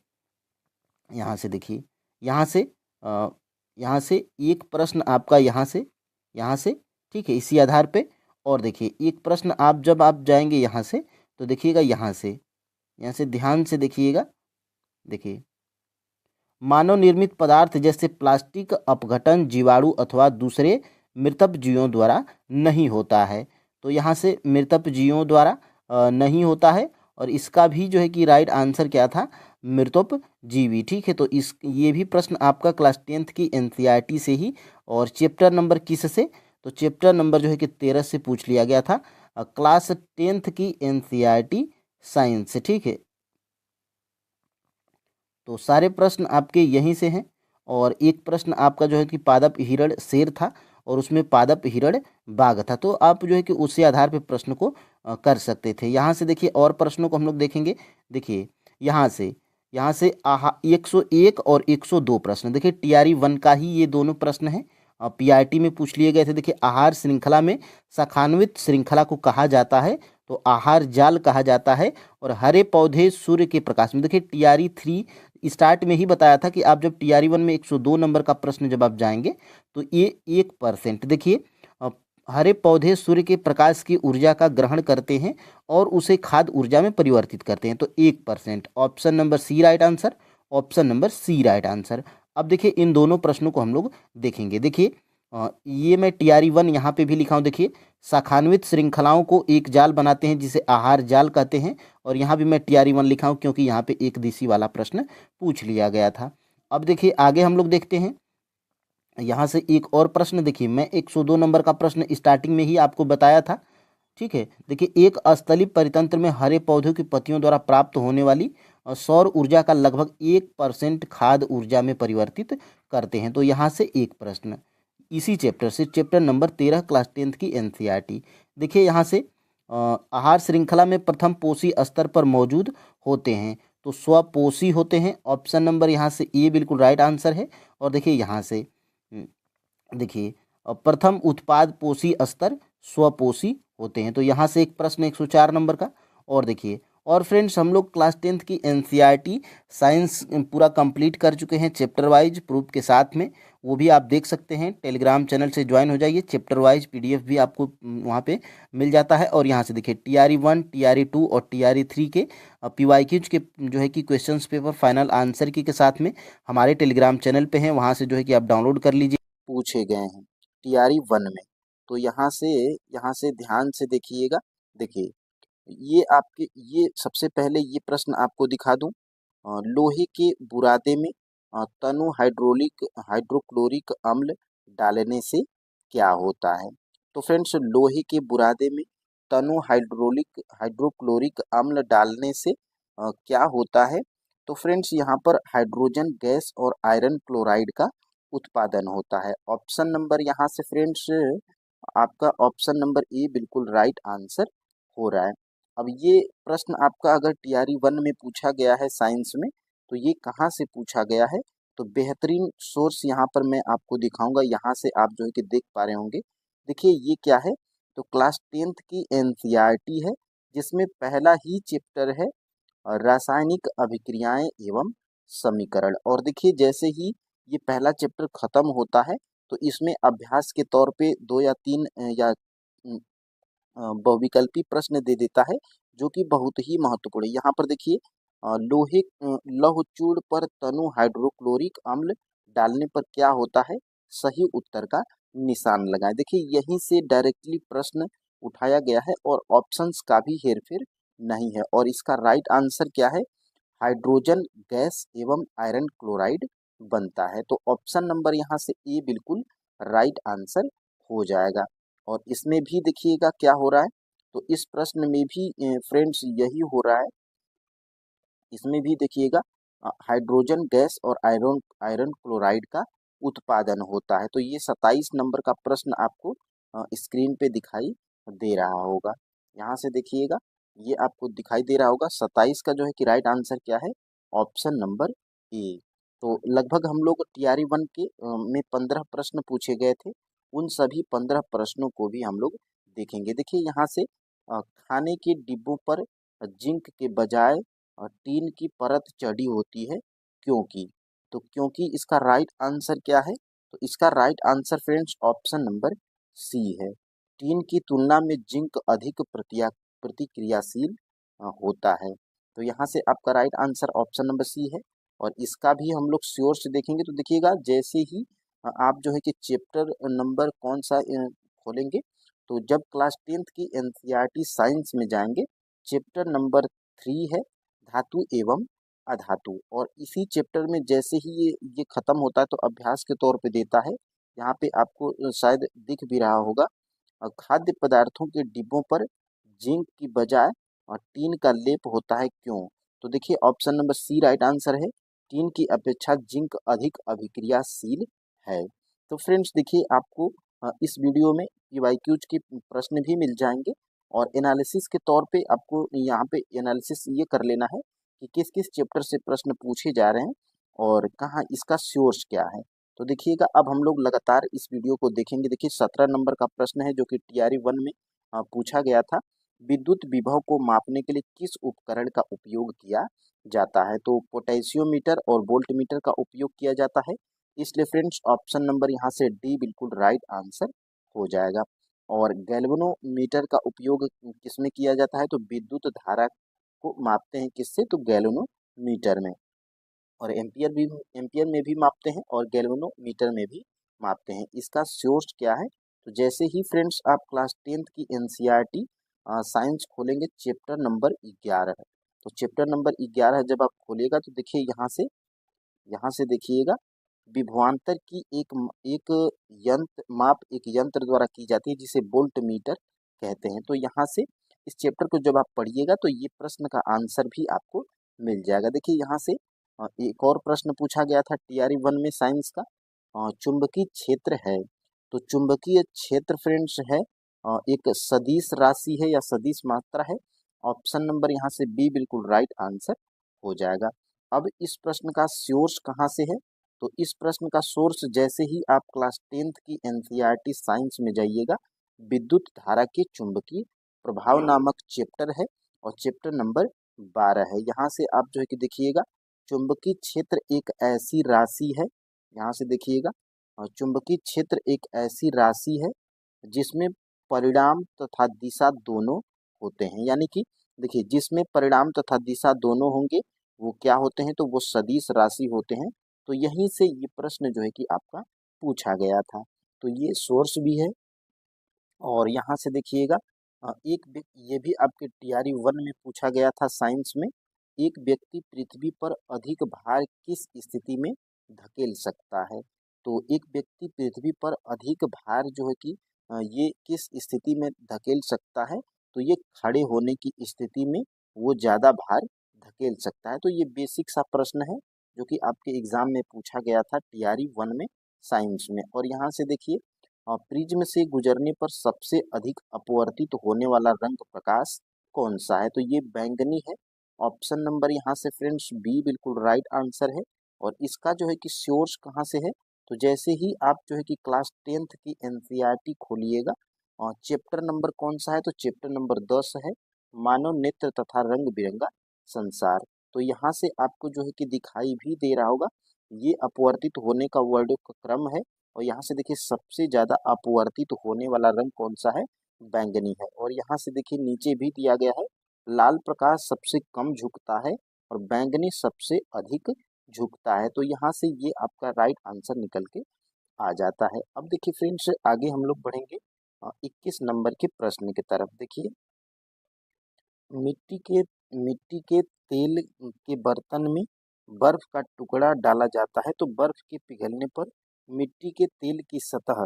यहाँ से देखिए, यहाँ से यहाँ से एक प्रश्न आपका यहाँ से ठीक है, इसी आधार पे। और देखिए एक प्रश्न आप जब आप जाएंगे यहाँ से, तो देखिएगा यहाँ से ध्यान से देखिएगा। देखिए मानव निर्मित पदार्थ जैसे प्लास्टिक अपघटन जीवाणु अथवा दूसरे मृतक जीवों द्वारा नहीं होता है। तो यहाँ से मृतक जीवों द्वारा नहीं होता है। और इसका भी जो है कि राइट आंसर क्या था? मृतक जीवी। ठीक है, तो इस ये भी प्रश्न आपका क्लास 10th की एनसीईआरटी से ही, और चैप्टर नंबर किस से? तो चैप्टर नंबर जो है कि 13 से पूछ लिया गया था, क्लास 10th की एनसीईआरटी साइंस से। ठीक है, तो सारे प्रश्न आपके यहीं से हैं। और एक प्रश्न आपका जो है कि पादप हिरण शेर था और उसमें पादप हिरण बाघ था। तो आप जो है कि उसी आधार पे प्रश्न को कर सकते थे। यहाँ से देखिए और प्रश्नों को हम लोग देखेंगे। देखिए यहाँ से 101 और 102 प्रश्न, देखिए टीआरई 1 का ही ये दोनों प्रश्न हैं, पीआरटी में पूछ लिए गए थे। देखिए आहार श्रृंखला में शाखान्वित श्रृंखला को कहा जाता है, तो आहार जाल कहा जाता है। और हरे पौधे सूर्य के प्रकाश में, देखिए टीआरई 3 स्टार्ट में ही बताया था कि आप जब टीआरई 1 में 102 नंबर का प्रश्न जब आप जाएंगे तो ये 1%, देखिए हरे पौधे सूर्य के प्रकाश की ऊर्जा का ग्रहण करते हैं और उसे खाद्य ऊर्जा में परिवर्तित करते हैं। तो 1%, option number C right answer, option number C right answer. अब देखिए इन दोनों प्रश्नों को हम लोग देखेंगे। देखिए ये मैं टीआरई 1 यहाँ पे भी लिखा हूँ। देखिए शाखान्वित श्रृंखलाओं को एक जाल बनाते हैं जिसे आहार जाल कहते हैं। और यहाँ भी मैं टीआरई 1 लिखा हूँ क्योंकि यहाँ पे एक दिशी वाला प्रश्न पूछ लिया गया था। अब देखिए आगे हम लोग देखते हैं। यहाँ से एक और प्रश्न देखिए, मैं 102 नंबर का प्रश्न स्टार्टिंग में ही आपको बताया था। ठीक है, देखिए एक स्थलीय परितंत्र में हरे पौधों की पत्तियों द्वारा प्राप्त होने वाली सौर ऊर्जा का लगभग 1% खाद्य ऊर्जा में परिवर्तित करते हैं। तो यहाँ से एक प्रश्न इसी चैप्टर से, चैप्टर नंबर 13 क्लास 10th की एनसीईआरटी। देखिए यहाँ से आहार श्रृंखला में प्रथम पोषी स्तर पर मौजूद होते हैं, तो स्वपोषी होते हैं। ऑप्शन नंबर यहाँ से ए बिल्कुल राइट आंसर है। और देखिए यहाँ से देखिए प्रथम उत्पाद पोषी स्तर स्वपोषी होते हैं। तो यहाँ से एक प्रश्न 104 नंबर का। और देखिए, और फ्रेंड्स हम लोग क्लास 10th की एनसीईआरटी साइंस पूरा कंप्लीट कर चुके हैं चैप्टर वाइज प्रूफ के साथ में। वो भी आप देख सकते हैं, टेलीग्राम चैनल से ज्वाइन हो जाइए, चैप्टर वाइज पीडीएफ भी आपको वहाँ पे मिल जाता है। और यहाँ से देखिए TRE 1, TRE 2 और TRE 3 के PYQs के जो है कि क्वेश्चंस पेपर फाइनल आंसर की के साथ में हमारे टेलीग्राम चैनल पे हैं, वहाँ से जो है कि आप डाउनलोड कर लीजिए। पूछे गए हैं TRE 1 में। तो यहाँ से ध्यान से देखिएगा। देखिए ये आपके, ये सबसे पहले ये प्रश्न आपको दिखा दूं। लोहे के बुरादे में तनु हाइड्रोक्लोरिक अम्ल डालने से क्या होता है? तो फ्रेंड्स लोहे के बुरादे में तनु हाइड्रोक्लोरिक अम्ल डालने से क्या होता है? तो फ्रेंड्स यहाँ पर हाइड्रोजन गैस और आयरन क्लोराइड का उत्पादन होता है। ऑप्शन नंबर यहाँ से फ्रेंड्स आपका ऑप्शन नंबर ए बिल्कुल राइट आंसर हो रहा है। अब ये प्रश्न आपका अगर TRE 1 में पूछा गया है साइंस में, तो ये कहाँ से पूछा गया है? तो बेहतरीन सोर्स यहाँ पर मैं आपको दिखाऊंगा, यहाँ से आप जो है कि देख पा रहे होंगे। देखिए ये क्या है, तो क्लास 10th की एनसीईआरटी है, जिसमें पहला ही चैप्टर है रासायनिक अभिक्रियाएं एवं समीकरण। और देखिए जैसे ही ये पहला चैप्टर खत्म होता है, तो इसमें अभ्यास के तौर पे 2 या 3 या बहुविकल्पी प्रश्न दे देता है, जो कि बहुत ही महत्वपूर्ण है। यहाँ पर देखिए लौह चूर्ण पर तनु हाइड्रोक्लोरिक अम्ल डालने पर क्या होता है? सही उत्तर का निशान लगाएं। देखिए यहीं से डायरेक्टली प्रश्न उठाया गया है और ऑप्शंस का भी हेरफेर नहीं है। और इसका राइट आंसर क्या है? हाइड्रोजन गैस एवं आयरन क्लोराइड बनता है। तो ऑप्शन नंबर यहाँ से ए बिल्कुल राइट आंसर हो जाएगा। और इसमें भी देखिएगा क्या हो रहा है, तो इस प्रश्न में भी फ्रेंड्स यही हो रहा है। इसमें भी देखिएगा हाइड्रोजन गैस और आयरन आयरन क्लोराइड का उत्पादन होता है। तो ये 27 नंबर का प्रश्न आपको स्क्रीन पे दिखाई दे रहा होगा। यहाँ से देखिएगा, ये आपको दिखाई दे रहा होगा 27 का जो है कि राइट आंसर क्या है? Option number A. तो लगभग हम लोग TRE 1 के में 15 प्रश्न पूछे गए थे, उन सभी 15 प्रश्नों को भी हम लोग देखेंगे। देखिए यहाँ से खाने के डिब्बों पर जिंक के बजाय टीन की परत चढ़ी होती है, क्योंकि? तो क्योंकि इसका राइट आंसर क्या है? तो इसका right answer friends option number C है। टीन की तुलना में जिंक अधिक प्रतिक्रियाशील होता है। तो यहाँ से आपका right answer option number C है। और इसका भी हम लोग श्योर से देखेंगे। तो देखिएगा जैसे ही आप जो है कि चैप्टर नंबर कौन सा खोलेंगे, तो जब क्लास 10th की एनसीईआरटी साइंस में जाएंगे, चैप्टर नंबर 3 है धातु एवं अधातु। और इसी चैप्टर में जैसे ही ये खत्म होता है, तो अभ्यास के तौर पे देता है। यहाँ पे आपको शायद दिख भी रहा होगा, खाद्य पदार्थों के डिब्बों पर जिंक की बजाय टीन का लेप होता है, क्यों? तो देखिए option number C right answer है। टीन की अपेक्षा जिंक अधिक अभिक्रियाशील है। तो फ्रेंड्स देखिए आपको इस वीडियो में PYQs के प्रश्न भी मिल जाएंगे। और एनालिसिस के तौर पे आपको यहाँ पे एनालिसिस ये कर लेना है कि किस किस चैप्टर से प्रश्न पूछे जा रहे हैं और कहाँ इसका सोर्स क्या है। तो देखिएगा अब हम लोग लगातार इस वीडियो को देखेंगे। देखिए 17 नंबर का प्रश्न है, जो कि TRE 1 में पूछा गया था। विद्युत विभव को मापने के लिए किस उपकरण का उपयोग किया जाता है? तो पोटेशियोमीटर और वोल्टमीटर का उपयोग किया जाता है। इसलिए फ्रेंड्स ऑप्शन नंबर यहाँ से डी बिल्कुल राइट आंसर हो जाएगा। और गैल्वेनोमीटर का उपयोग किसमें किया जाता है? तो विद्युत धारा को मापते हैं किससे? तो गैल्वेनोमीटर में। और एम्पियर में भी मापते हैं और गैल्वेनोमीटर में भी मापते हैं। इसका सोर्स क्या है? तो जैसे ही फ्रेंड्स आप क्लास 10th की एनसीईआरटी साइंस खोलेंगे, चैप्टर नंबर 11 है। तो चैप्टर नंबर 11 जब आप खोलेगा, तो देखिए यहाँ से देखिएगा विभवांतर की एक एक यंत्र द्वारा की जाती है जिसे वोल्ट मीटर कहते हैं। तो यहाँ से इस चैप्टर को जब आप पढ़िएगा तो ये प्रश्न का आंसर भी आपको मिल जाएगा। देखिए यहाँ से एक और प्रश्न पूछा गया था टीआरई 1 में साइंस का, चुंबकीय क्षेत्र है। तो चुंबकीय क्षेत्र फ्रेंड्स है एक सदिश राशि है या सदिश मात्रा है। ऑप्शन नंबर यहाँ से बी बिल्कुल राइट आंसर हो जाएगा। अब इस प्रश्न का सोर्स कहाँ से है? तो इस प्रश्न का सोर्स जैसे ही आप क्लास 10th की एनसीईआरटी साइंस में जाइएगा, विद्युत धारा के चुंबकीय प्रभाव नामक चैप्टर है और चैप्टर नंबर 12 है। यहाँ से आप जो है कि देखिएगा चुंबकीय क्षेत्र एक ऐसी राशि है, यहाँ से देखिएगा चुंबकीय क्षेत्र एक ऐसी राशि है जिसमें परिणाम तथा दिशा दोनों होते हैं। यानी कि देखिए जिसमें परिणाम तथा दिशा दोनों होंगे वो क्या होते हैं? तो वो सदिश राशि होते हैं। तो यहीं से ये प्रश्न जो है कि आपका पूछा गया था। तो ये सोर्स भी है और यहाँ से देखिएगा ये भी आपके टीआरई 1 में पूछा गया था साइंस में। एक व्यक्ति पृथ्वी पर अधिक भार किस स्थिति में धकेल सकता है? तो एक व्यक्ति पृथ्वी पर अधिक भार जो है कि ये किस स्थिति में धकेल सकता है? तो ये खड़े होने की स्थिति में वो ज़्यादा भार धकेल सकता है। तो ये बेसिक सा प्रश्न है जो कि आपके एग्जाम में पूछा गया था टीआरई 1 में साइंस में। और यहाँ से देखिए प्रिज्म से गुजरने पर सबसे अधिक अपवर्तित होने वाला रंग प्रकाश कौन सा है? तो ये बैंगनी है। ऑप्शन नंबर यहाँ से फ्रेंड्स बी बिल्कुल राइट आंसर है। और इसका जो है कि सोर्स कहाँ से है? तो जैसे ही आप जो है कि क्लास 10th की एनसीईआरटी खोलिएगा और चैप्टर नंबर कौन सा है? तो चैप्टर नंबर 10 है, मानव नेत्र तथा रंग बिरंगा संसार। तो यहाँ से आपको जो है कि दिखाई भी दे रहा होगा ये अपवर्तित होने का वर्ड का क्रम है। और यहाँ से देखिए सबसे ज़्यादा अपवर्तित होने वाला रंग कौन सा है? बैंगनी है। और यहाँ से देखिए नीचे भी दिया गया है लाल प्रकाश सबसे कम झुकता है और बैंगनी सबसे अधिक झुकता है। तो यहाँ से ये आपका राइट आंसर निकल के आ जाता है। अब देखिए फ्रेंड्स आगे हम लोग बढ़ेंगे 21 नंबर के प्रश्न की तरफ। देखिए मिट्टी के मिट्टी के तेल के बर्तन में बर्फ का टुकड़ा डाला जाता है तो बर्फ के पिघलने पर मिट्टी के तेल की सतह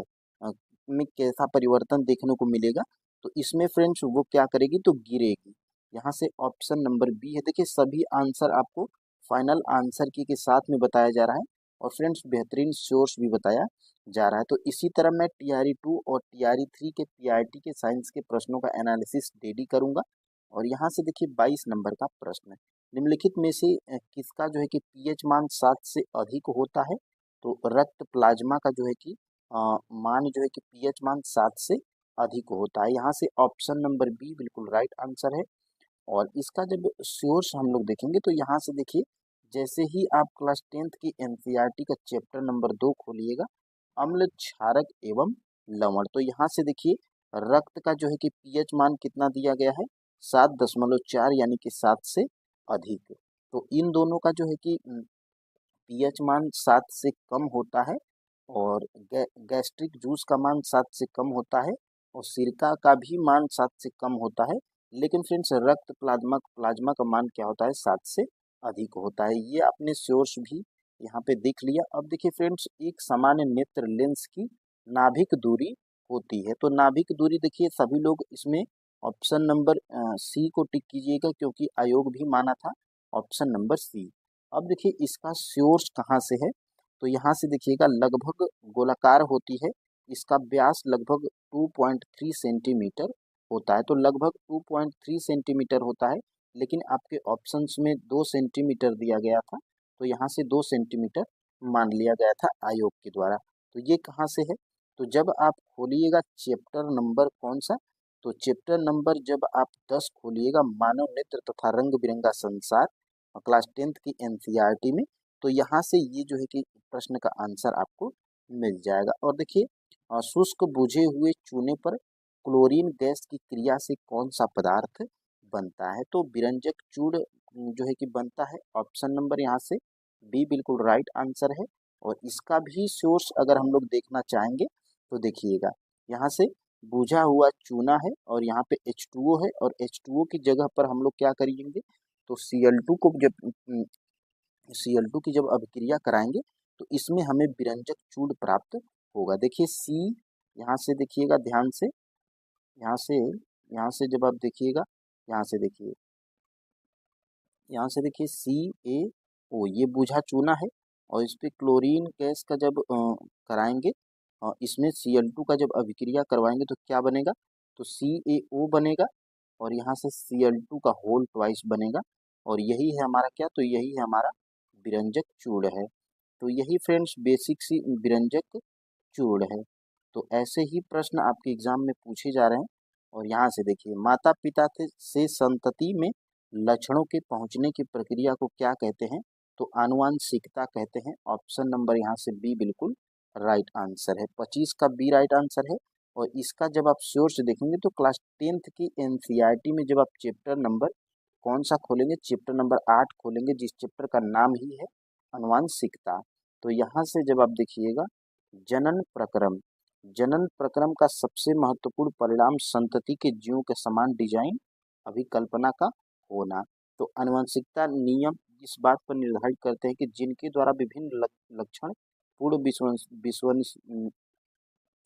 में कैसा परिवर्तन देखने को मिलेगा? तो इसमें फ्रेंड्स वो क्या करेगी? तो गिरेगी। यहाँ से ऑप्शन नंबर बी है। देखिए सभी आंसर आपको फाइनल आंसर के साथ में बताया जा रहा है और फ्रेंड्स बेहतरीन सोर्स भी बताया जा रहा है। तो इसी तरह मैं टीआरई 2 और टीआरई 3 के पीआरटी के साइंस के प्रश्नों का एनालिसिस डेली करूंगा। और यहाँ से देखिए 22 नंबर का प्रश्न है, निम्नलिखित में से किसका जो है कि पीएच मान 7 से अधिक होता है? तो रक्त प्लाज्मा का जो है कि मान जो है कि पीएच मान 7 से अधिक होता है। यहाँ से ऑप्शन नंबर बी बिल्कुल राइट आंसर है। और इसका जब सोर्स हम लोग देखेंगे तो यहाँ से देखिए जैसे ही आप क्लास 10th की एनसीईआरटी का चैप्टर नंबर 2 खोलिएगा, अम्ल क्षारक एवं लवण, तो यहाँ से देखिए रक्त का जो है कि पीएच मान कितना दिया गया है? 7.4 यानी कि 7 से अधिक। तो इन दोनों का जो है कि पीएच मान 7 से कम होता है और गैस्ट्रिक जूस का मान 7 से कम होता है और सिरका का भी मान 7 से कम होता है। लेकिन फ्रेंड्स रक्त प्लाज्मा प्लाज्मा का मान क्या होता है? 7 से अधिक होता है। ये आपने सोर्स भी यहाँ पे देख लिया। अब देखिए फ्रेंड्स एक सामान्य नेत्र लेंस की नाभिक दूरी होती है। तो नाभिक दूरी देखिए सभी लोग इसमें ऑप्शन नंबर सी को टिक कीजिएगा क्योंकि आयोग भी माना था ऑप्शन नंबर सी। अब देखिए इसका सोर्स कहाँ से है? तो यहाँ से देखिएगा लगभग गोलाकार होती है। इसका व्यास लगभग 2.3 सेंटीमीटर होता है। तो लगभग 2.3 सेंटीमीटर होता है। लेकिन आपके ऑप्शंस में 2 सेंटीमीटर दिया गया था तो यहाँ से 2 सेंटीमीटर मान लिया गया था आयोग के द्वारा। तो ये कहाँ से है? तो जब आप खोलिएगा चैप्टर नंबर कौन सा? तो चैप्टर नंबर जब आप 10 खोलिएगा मानव नेत्र तथा रंग बिरंगा संसार क्लास 10th की एनसीईआरटी में, तो यहाँ से ये जो है कि प्रश्न का आंसर आपको मिल जाएगा। और देखिए शुष्क बुझे हुए चूने पर क्लोरीन गैस की क्रिया से कौन सा पदार्थ बनता है? तो विरंजक चूड़ जो है कि बनता है। ऑप्शन नंबर यहाँ से बी बिल्कुल राइट आंसर है। और इसका भी सोर्स अगर हम लोग देखना चाहेंगे तो देखिएगा यहाँ से बुझा हुआ चूना है और यहाँ पे H2O है और H2O की जगह पर हम लोग क्या करेंगे? तो Cl2 को जब Cl2 की जब अभिक्रिया कराएंगे तो इसमें हमें विरंजक चूर्ण प्राप्त होगा। देखिए सी, यहाँ से देखिएगा ध्यान से, यहाँ से जब आप देखिएगा, यहाँ से देखिए, यहाँ से देखिए CaO ये बूझा चूना है, और इस पे क्लोरीन गैस का जब कराएंगे, इसमें Cl2 का जब अभिक्रिया करवाएंगे तो क्या बनेगा, तो CaO बनेगा, और यहाँ से Cl2 का होल ट्वाइस बनेगा, और यही है हमारा क्या, तो यही है हमारा विरंजक चूर्ण है। तो यही फ्रेंड्स बेसिक सी विरंजक चूर्ण है। तो ऐसे ही प्रश्न आपके एग्जाम में पूछे जा रहे हैं। और यहाँ से देखिए, माता पिता से संतति में लक्षणों के पहुंचने की प्रक्रिया को क्या कहते हैं, तो आनुवांशिकता कहते हैं। ऑप्शन नंबर यहाँ से बी बिल्कुल राइट आंसर है। 25 का बी राइट आंसर है। और इसका जब आप सोर्स देखेंगे तो क्लास 10th की एनसीईआरटी में जब आप चैप्टर नंबर कौन सा खोलेंगे, चैप्टर नंबर 8 खोलेंगे, जिस चैप्टर का नाम ही है आनुवांशिकता। तो यहाँ से जब आप देखिएगा, जनन प्रक्रम, जनन प्रक्रम का सबसे महत्वपूर्ण परिणाम संतति के जीवों के समान डिजाइन अभिकल्पना का होना। तो आनुवंशिकता नियम इस बात पर निर्धारित करते हैं कि जिनके द्वारा विभिन्न लक्षण पूर्ण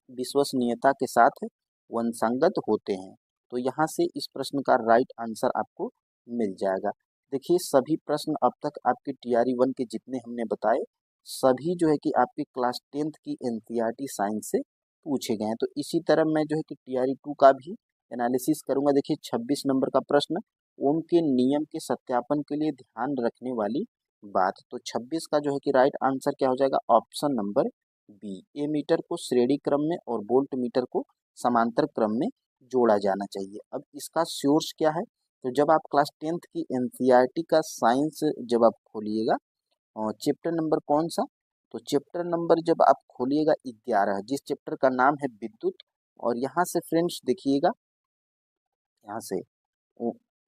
विश्वसनीयता के साथ वंशांगत होते हैं। तो यहाँ से इस प्रश्न का राइट आंसर आपको मिल जाएगा। देखिए सभी प्रश्न अब तक आपके टीआरई 1 के जितने हमने बताए, सभी जो है कि आपके क्लास 10th की एनसीईआरटी साइंस से पूछे गए हैं। तो इसी तरह मैं जो है कि टीआरई 2 का भी एनालिसिस करूंगा। देखिए 26 नंबर का प्रश्न, ओम के नियम के सत्यापन के लिए ध्यान रखने वाली बात। तो 26 का जो है कि राइट आंसर क्या हो जाएगा, ऑप्शन नंबर बी। ए मीटर को श्रेणी क्रम में और वोल्ट मीटर को समांतर क्रम में जोड़ा जाना चाहिए। अब इसका सोर्स क्या है, तो जब आप क्लास 10th की एनसीईआरटी का साइंस जब आप खोलिएगा, और चैप्टर नंबर कौन सा, तो चैप्टर नंबर जब आप खोलिएगा 11, जिस चैप्टर का नाम है विद्युत। और यहाँ से फ्रेंड्स देखिएगा, यहाँ से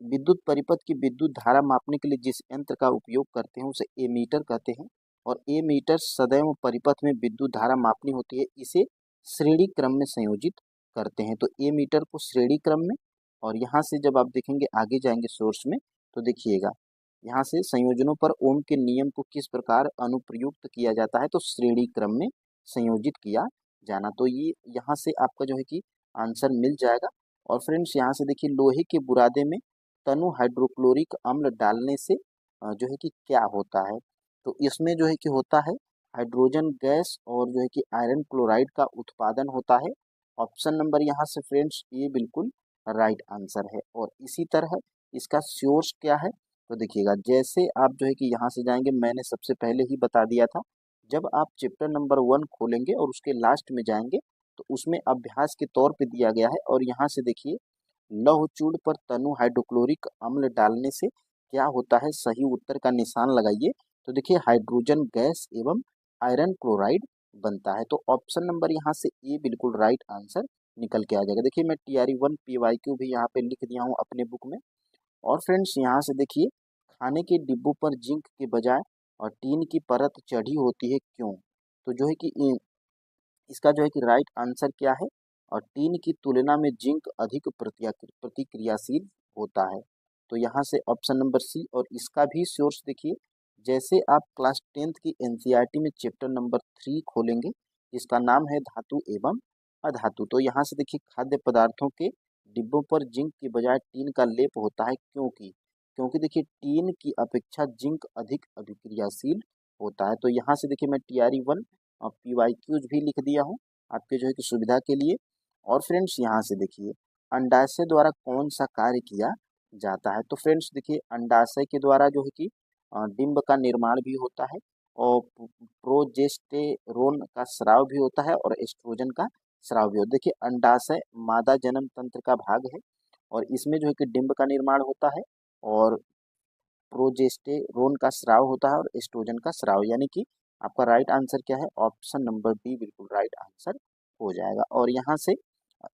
विद्युत परिपथ की विद्युत धारा मापने के लिए जिस यंत्र का उपयोग करते हैं उसे एमीटर कहते हैं। और एमीटर सदैव परिपथ में विद्युत धारा मापनी होती है, इसे श्रेणी क्रम में संयोजित करते हैं। तो एमीटर को श्रेणी क्रम में, और यहाँ से जब आप देखेंगे आगे जाएंगे सोर्स में, तो देखिएगा यहाँ से संयोजनों पर ओम के नियम को किस प्रकार अनुप्रयुक्त किया जाता है, तो श्रेणी क्रम में संयोजित किया जाना। तो ये यहाँ से आपका जो है कि आंसर मिल जाएगा। और फ्रेंड्स यहाँ से देखिए, लोहे के बुरादे में तनु हाइड्रोक्लोरिक अम्ल डालने से जो है कि क्या होता है, तो इसमें जो है कि होता है हाइड्रोजन गैस, और जो है कि आयरन क्लोराइड का उत्पादन होता है। ऑप्शन नंबर यहाँ से फ्रेंड्स ये बिल्कुल राइट आंसर है। और इसी तरह इसका सोर्स क्या है, तो देखिएगा जैसे आप जो है कि यहाँ से जाएंगे, मैंने सबसे पहले ही बता दिया था, जब आप चैप्टर नंबर 1 खोलेंगे और उसके लास्ट में जाएंगे तो उसमें अभ्यास के तौर पे दिया गया है। और यहाँ से देखिए, लौह चूर्ण पर तनु हाइड्रोक्लोरिक अम्ल डालने से क्या होता है, सही उत्तर का निशान लगाइए। तो देखिए हाइड्रोजन गैस एवं आयरन क्लोराइड बनता है। तो ऑप्शन नंबर यहाँ से ए बिल्कुल राइट आंसर निकल के आ जाएगा। देखिए मैं टीआरई 1 PYQ भी यहाँ पे लिख दिया हूँ अपने बुक में। और फ्रेंड्स यहाँ से देखिए, खाने के डिब्बों पर जिंक के बजाय और टीन की परत चढ़ी होती है, क्यों, तो जो है कि इसका जो है कि राइट आंसर क्या है, और टीन की तुलना में जिंक अधिक प्रतिक्रियाशील होता है। तो यहाँ से ऑप्शन नंबर सी। और इसका भी सोर्स देखिए, जैसे आप क्लास 10th की एनसीईआरटी में चैप्टर नंबर 3 खोलेंगे, जिसका नाम है धातु एवं अधातु। तो यहाँ से देखिए, खाद्य पदार्थों के डिब्बों पर जिंक की बजाय टीन का लेप होता है, क्योंकि क्योंकि देखिए टीन की अपेक्षा जिंक अधिक अभिक्रियाशील होता है। तो यहाँ से देखिए मैं टीआरई 1 PYQs भी लिख दिया हूँ आपके जो है कि सुविधा के लिए। और फ्रेंड्स यहाँ से देखिए, अंडाशय द्वारा कौन सा कार्य किया जाता है, तो फ्रेंड्स देखिए अंडाशय के द्वारा जो है कि डिंब का निर्माण भी होता है, और प्रोजेस्टेरोन का स्राव भी होता है, और एस्ट्रोजन का स्राव भी होता है। देखिए अंडाशय मादा जनन तंत्र का भाग है, और इसमें जो है कि डिंब का निर्माण होता है, और प्रोजेस्टेरोन का स्राव होता है, और एस्ट्रोजन का स्राव, यानी कि आपका राइट आंसर क्या है, ऑप्शन नंबर डी बिल्कुल राइट आंसर हो जाएगा। और यहाँ से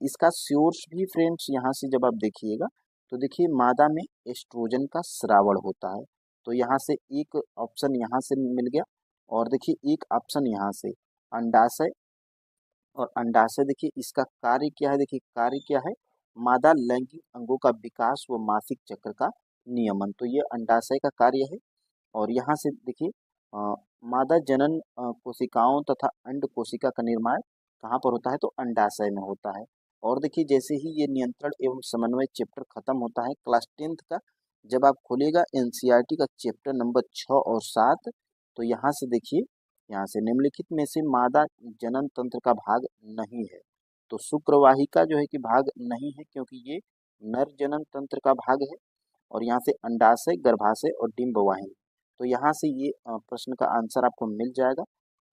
इसका सोर्स भी फ्रेंड्स यहाँ से जब आप देखिएगा, तो देखिए मादा में एस्ट्रोजन का श्रावण होता है। तो यहाँ से एक ऑप्शन यहाँ से मिल गया, और देखिए एक ऑप्शन यहाँ से अंडाशय। और अंडाशय देखिए इसका कार्य क्या है, देखिए कार्य क्या है, मादा लैंगिक अंगों का विकास व मासिक चक्र का नियमन। तो ये अंडाशय का कार्य है। और यहाँ से देखिए मादा जनन कोशिकाओं तथा अंड कोशिका का निर्माण कहाँ पर होता है, तो अंडाशय में होता है। और देखिए जैसे ही ये नियंत्रण एवं समन्वय चैप्टर खत्म होता है क्लास 10th का, जब आप खोलिएगा एनसीईआरटी का चैप्टर नंबर 6 और 7, तो यहाँ से देखिए, यहाँ से निम्नलिखित में से मादा जनन तंत्र का भाग नहीं है। तो शुक्रवाहिका जो है कि भाग नहीं है, क्योंकि ये नर जनन तंत्र का भाग है। और यहाँ से अंडाशय, गर्भाशय और डिंब वाहिनी, तो यहाँ से ये प्रश्न का आंसर आपको मिल जाएगा।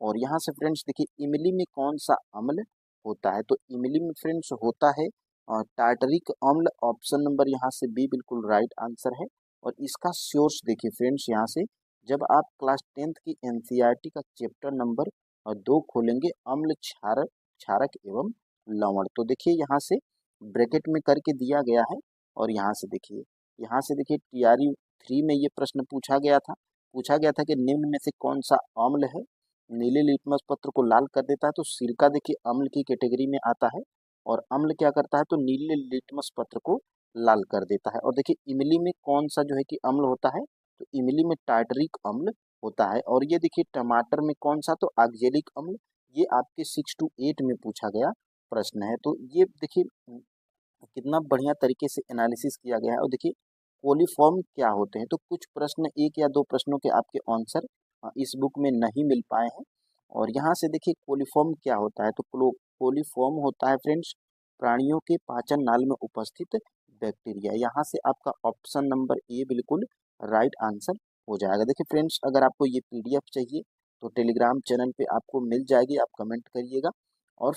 और यहाँ से फ्रेंड्स देखिए इमली में कौन सा अम्ल होता है, तो इमली में फ्रेंड्स होता है टार्टरिक अम्ल। ऑप्शन नंबर यहाँ से बी बिल्कुल राइट आंसर है। और इसका सोर्स देखिए फ्रेंड्स, यहाँ से जब आप क्लास 10th की एनसीईआरटी का चैप्टर नंबर 2 खोलेंगे, अम्ल क्षारक क्षारक एवं लवण, तो देखिए यहाँ से ब्रैकेट में करके दिया गया है। और यहाँ से देखिए टीआरयू 3 में ये प्रश्न पूछा गया था कि निम्न में से कौन सा अम्ल है, नीले लिटमस पत्र को लाल कर देता है, तो सिरका देखिए अम्ल की कैटेगरी में आता है। और अम्ल क्या करता है, तो नीले लिटमस पत्र को लाल कर देता है। और देखिए इमली में कौन सा जो है कि अम्ल होता है, तो इमली में टार्टरिक अम्ल होता है। और ये देखिए टमाटर में कौन सा, तो ऑक्जेलिक अम्ल। ये आपके 6 to 8 में पूछा गया प्रश्न है। तो ये देखिए कितना बढ़िया तरीके से एनालिसिस किया गया है। और देखिए कोलिफॉर्म क्या होते हैं, तो कुछ प्रश्न, एक या दो प्रश्नों के आपके आंसर इस बुक में नहीं मिल पाए हैं। और यहाँ से देखिए कोलिफॉर्म क्या होता है, तो कोलिफॉर्म होता है फ्रेंड्स प्राणियों के पाचन नाल में उपस्थित बैक्टीरिया। यहाँ से आपका ऑप्शन नंबर ए बिल्कुल राइट आंसर हो जाएगा। देखिए फ्रेंड्स, अगर आपको ये पीडीएफ चाहिए तो टेलीग्राम चैनल पे आपको मिल जाएगी, आप कमेंट करिएगा। और